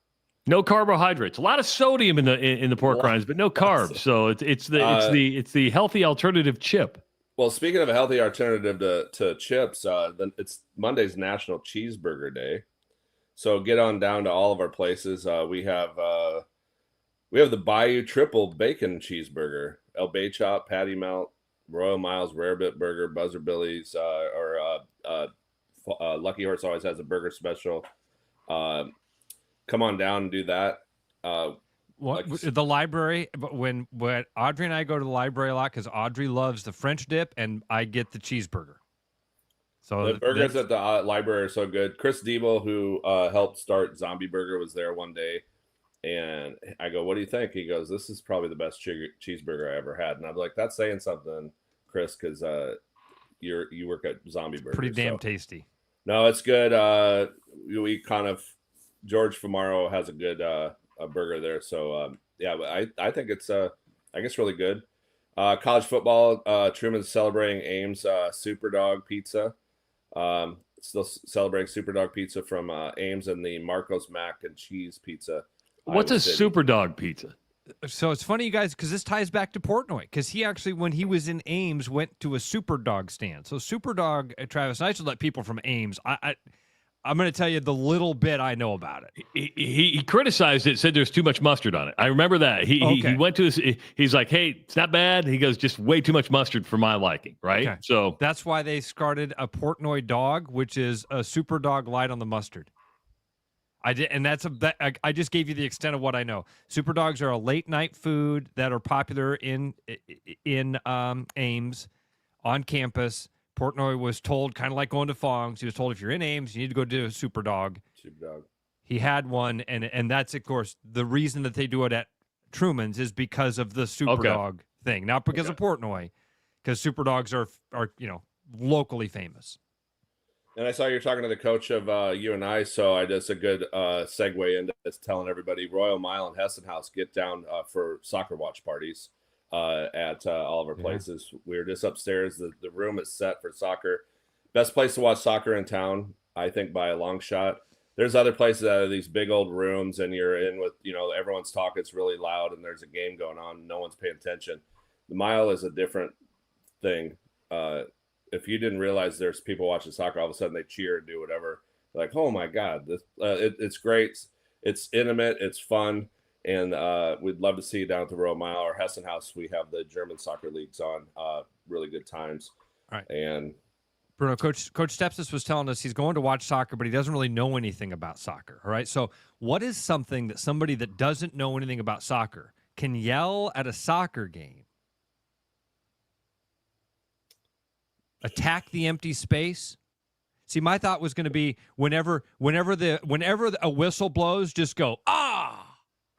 No carbohydrates. A lot of sodium in the pork rinds, but no carbs. So it's the healthy alternative chip. Well, speaking of a healthy alternative to chips, then it's Monday's National Cheeseburger Day. So get on down to all of our places. We have the Bayou Triple Bacon Cheeseburger, El Bay Chop, Patty Melt, Royal Miles, Rarebit Burger, Buzzer Billy's, Lucky Horse always has a burger special. Come on down and do that. The library, when Audrey and I go to the library a lot because Audrey loves the French dip and I get the cheeseburger. So the burgers at the library are so good. Chris Diebel, who helped start Zombie Burger, was there one day. And I go, what do you think? He goes, this is probably the best cheeseburger I ever had. And I'm like, that's saying something, Chris, because you work at Zombie Burger. Pretty damn tasty. No, it's good. We kind of, George Famaro has a good a burger there. So, I think it's, I guess, really good. College football, Truman's celebrating Ames Super Dog Pizza. Still celebrating Super Dog Pizza from Ames and the Marco's Mac and Cheese Pizza. What's a Super Dog Pizza? So it's funny, you guys, because this ties back to Portnoy, because he actually, when he was in Ames, went to a Super Dog stand. So Super Dog, Travis, and I should let people from Ames, I'm going to tell you the little bit I know about it. He criticized it, said there's too much mustard on it. I remember that. He went to his, he's like, hey, it's not bad. He goes, just way too much mustard for my liking, right? Okay. So that's why they started a Portnoy dog, which is a Super Dog light on the mustard. I did, and I just gave you the extent of what I know. Super Dogs are a late night food that are popular in Ames on campus. Portnoy was told, kind of like going to Fong's, he was told if you're in Ames, you need to go do a Super Dog. Super Dog. He had one, and that's, of course, the reason that they do it at Truman's is because of the Super Dog thing, not because of Portnoy, because Super Dogs are locally famous. And I saw you're talking to the coach of UNI, so that's a good segue into this, telling everybody Royal Mile and Hessen House get down for soccer watch parties at all of our places. We're just upstairs. The room is set for soccer. Best place to watch soccer in town, I think, by a long shot. There's other places that are these big old rooms, and you're in with, everyone's talking. It's really loud, and there's a game going on. No one's paying attention. The Mile is a different thing. If you didn't realize there's people watching soccer, all of a sudden they cheer and do whatever. Like, oh my God, this it's great. It's intimate. It's fun. And we'd love to see you down at the Royal Mile or Hessen House. We have the German soccer leagues on. Really good times. All right. And Bruno, Coach Stepsis was telling us he's going to watch soccer, but he doesn't really know anything about soccer. All right. So what is something that somebody that doesn't know anything about soccer can yell at a soccer game? Attack the empty space. See, my thought was going to be whenever a whistle blows, just go, ah.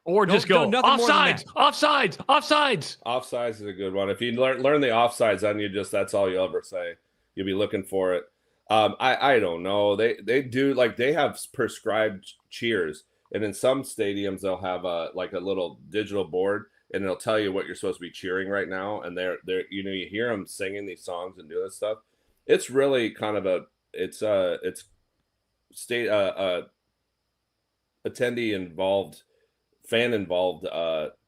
Or just go offsides. Offsides is a good one. If you learn the offsides, then that's all you'll ever say. You'll be looking for it. I don't know. They do, like, they have prescribed cheers, and in some stadiums they'll have a little digital board, and it'll tell you what you're supposed to be cheering right now. And they're you hear them singing these songs and doing this stuff. It's really kind of it's state attendee involved, fan involved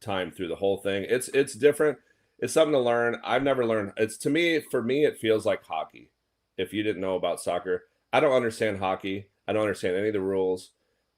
time through the whole thing. It's different. It's something to learn. I've never learned. For me, it feels like hockey. If you didn't know about soccer, I don't understand hockey. I don't understand any of the rules.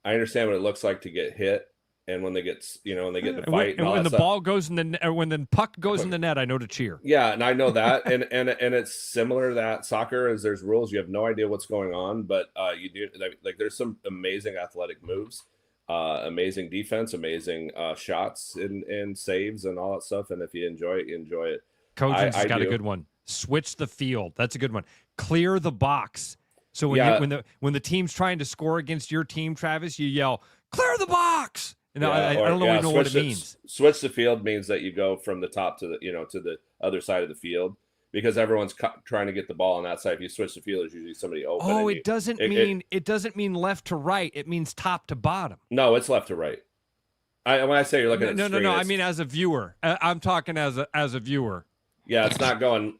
I understand what it looks like to get hit, and when they get when they get in a fight, and when the ball goes in when the puck goes in the net, I know to cheer. Yeah, and I know that, and it's similar to that. Soccer is there's rules. You have no idea what's going on, but you do like there's some amazing athletic moves, amazing defense, amazing shots and saves and all that stuff. And if you enjoy it, you enjoy it. Cousins has got a good one. Switch the field. That's a good one. Clear the box. So when the team's trying to score against your team, Travis, you yell, "Clear the box!" And I don't really know what it means. Switch the field means that you go from the top to the to the other side of the field, because everyone's trying to get the ball on that side. If you switch the field, there's usually somebody open. Oh, it doesn't mean left to right. It means top to bottom. No, it's left to right. When I say you're looking at the screen, I mean as a viewer. I'm talking as a viewer. Yeah, it's not going.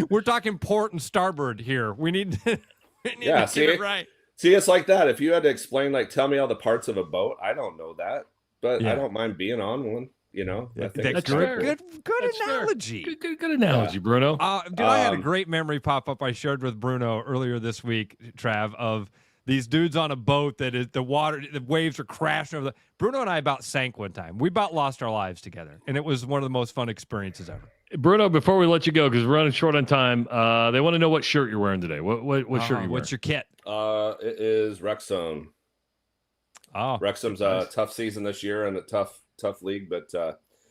We're talking port and starboard here. We need to get it right. See, it's like that. If you had to explain, tell me all the parts of a boat, I don't know that, but I don't mind being on one. I think that's good analogy. Good analogy, Bruno. I had a great memory pop up I shared with Bruno earlier this week, Trav, of these dudes on a boat that is the waves are crashing over. Bruno and I about sank one time. We about lost our lives together, and it was one of the most fun experiences ever. Bruno, before we let you go, because we're running short on time, they want to know what shirt you're wearing today. What shirt you wearing? What's your kit? It is Wrexham. Oh, Wrexham's a tough season this year and a tough league. But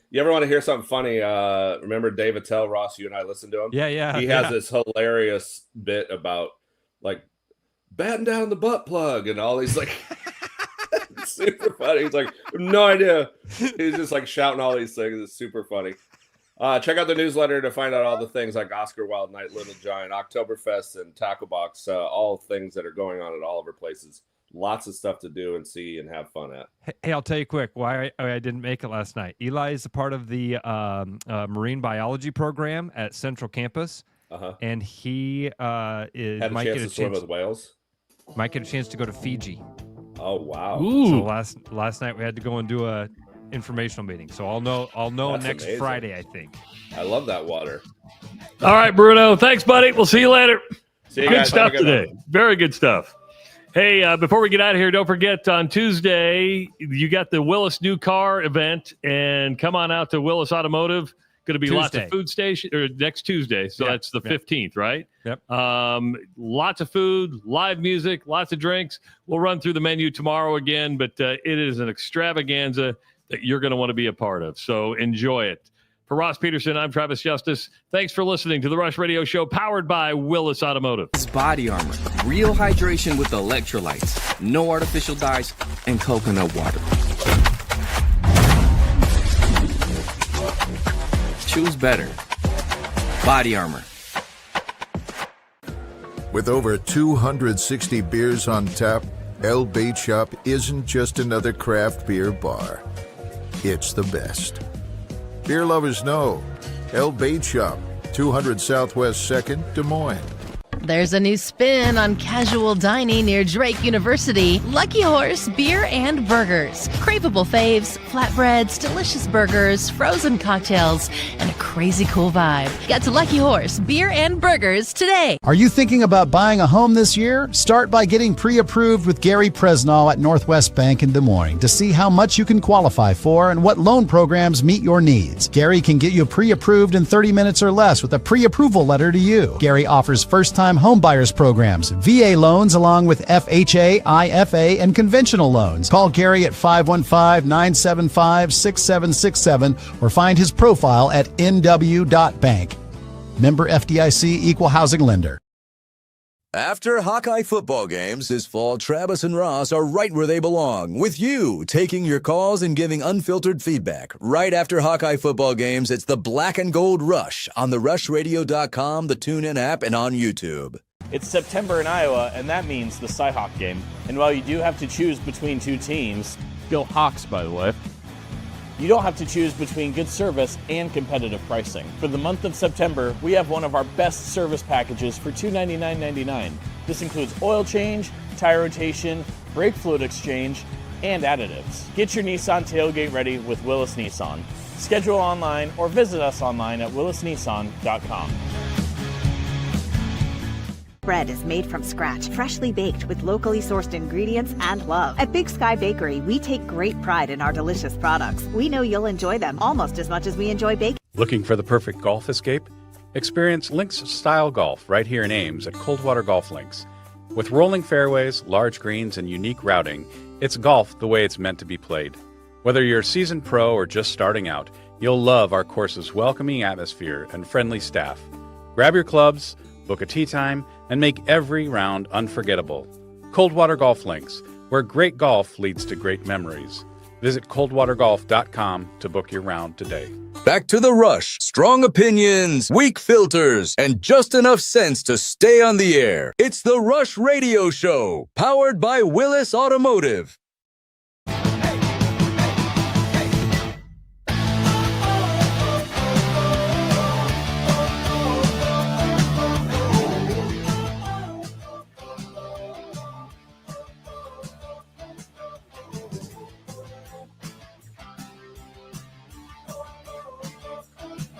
you ever want to hear something funny? Remember Dave Attell, Ross? You and I listened to him. Yeah. He has this hilarious bit about batten down the butt plug and all these super funny. He's no idea. He's just shouting all these things. It's super funny. Check out the newsletter to find out all the things like Oscar Wilde Night, Little Giant, Oktoberfest, and Tackle Box. All things that are going on at all of our places. Lots of stuff to do and see and have fun at. Hey, I'll tell you quick why I didn't make it last night. Eli is a part of the marine biology program at Central Campus, and he might get a chance swim with whales. Might get a chance to go to Fiji. Oh wow! Ooh. So last night we had to go and do a informational meeting. So I'll know That's next amazing. Friday, I think. I love that water. All right, Bruno. Thanks, buddy. We'll see you later. See you good guys. Stuff today. Very good stuff. Hey, before we get out of here, don't forget on Tuesday, you got the Willis new car event, and come on out to Willis Automotive. Going to be lots of food station or next Tuesday. So that's the 15th, right? Yep. Lots of food, live music, lots of drinks. We'll run through the menu tomorrow again, but it is an extravaganza that you're going to want to be a part of. So enjoy it. For Ross Peterson, I'm Travis Justice. Thanks for listening to the Rush Radio Show powered by Willis Automotive. It's Body Armor. Real hydration with electrolytes. No artificial dyes and coconut water. Choose better. Body Armor. With over 260 beers on tap, El Bait Shop isn't just another craft beer bar. It's the best. Beer lovers know. El Bait Shop, 200 Southwest 2nd, Des Moines. There's a new spin on casual dining near Drake University. Lucky Horse Beer and Burgers. Craveable faves, flatbreads, delicious burgers, frozen cocktails, and a crazy cool vibe. Get to Lucky Horse Beer and Burgers today. Are you thinking about buying a home this year? Start by getting pre-approved with Gary Presnall at Northwest Bank in Des Moines to see how much you can qualify for and what loan programs meet your needs. Gary can get you pre-approved in 30 minutes or less with a pre-approval letter to you. Gary offers first-time home buyers programs, VA loans along with FHA, IFA, and conventional loans. Call Gary at 515-975-6767 or find his profile at nw.bank. Member FDIC Equal Housing Lender. After Hawkeye football games this fall, Travis and Ross are right where they belong, with you taking your calls and giving unfiltered feedback. Right after Hawkeye football games, it's the Black and Gold Rush on therushradio.com, the TuneIn app, and on YouTube. It's September in Iowa, and that means the Cyhawk game. And while you do have to choose between two teams, Go Hawks, by the way, you don't have to choose between good service and competitive pricing. For the month of September, we have one of our best service packages for $299.99. This includes oil change, tire rotation, brake fluid exchange, and additives. Get your Nissan tailgate ready with Willis Nissan. Schedule online or visit us online at willisnissan.com. Bread is made from scratch, freshly baked with locally sourced ingredients and love. At Big Sky Bakery, we take great pride in our delicious products. We know you'll enjoy them almost as much as we enjoy baking. Looking for the perfect golf escape? Experience Links-style golf right here in Ames at Coldwater Golf Links. With rolling fairways, large greens, and unique routing, it's golf the way it's meant to be played. Whether you're a seasoned pro or just starting out, you'll love our course's welcoming atmosphere and friendly staff. Grab your clubs, book a tee time, and make every round unforgettable. Coldwater Golf Links, where great golf leads to great memories. Visit coldwatergolf.com to book your round today. Back to the Rush. Strong opinions, weak filters, and just enough sense to stay on the air. It's the Rush Radio Show, powered by Willis Automotive.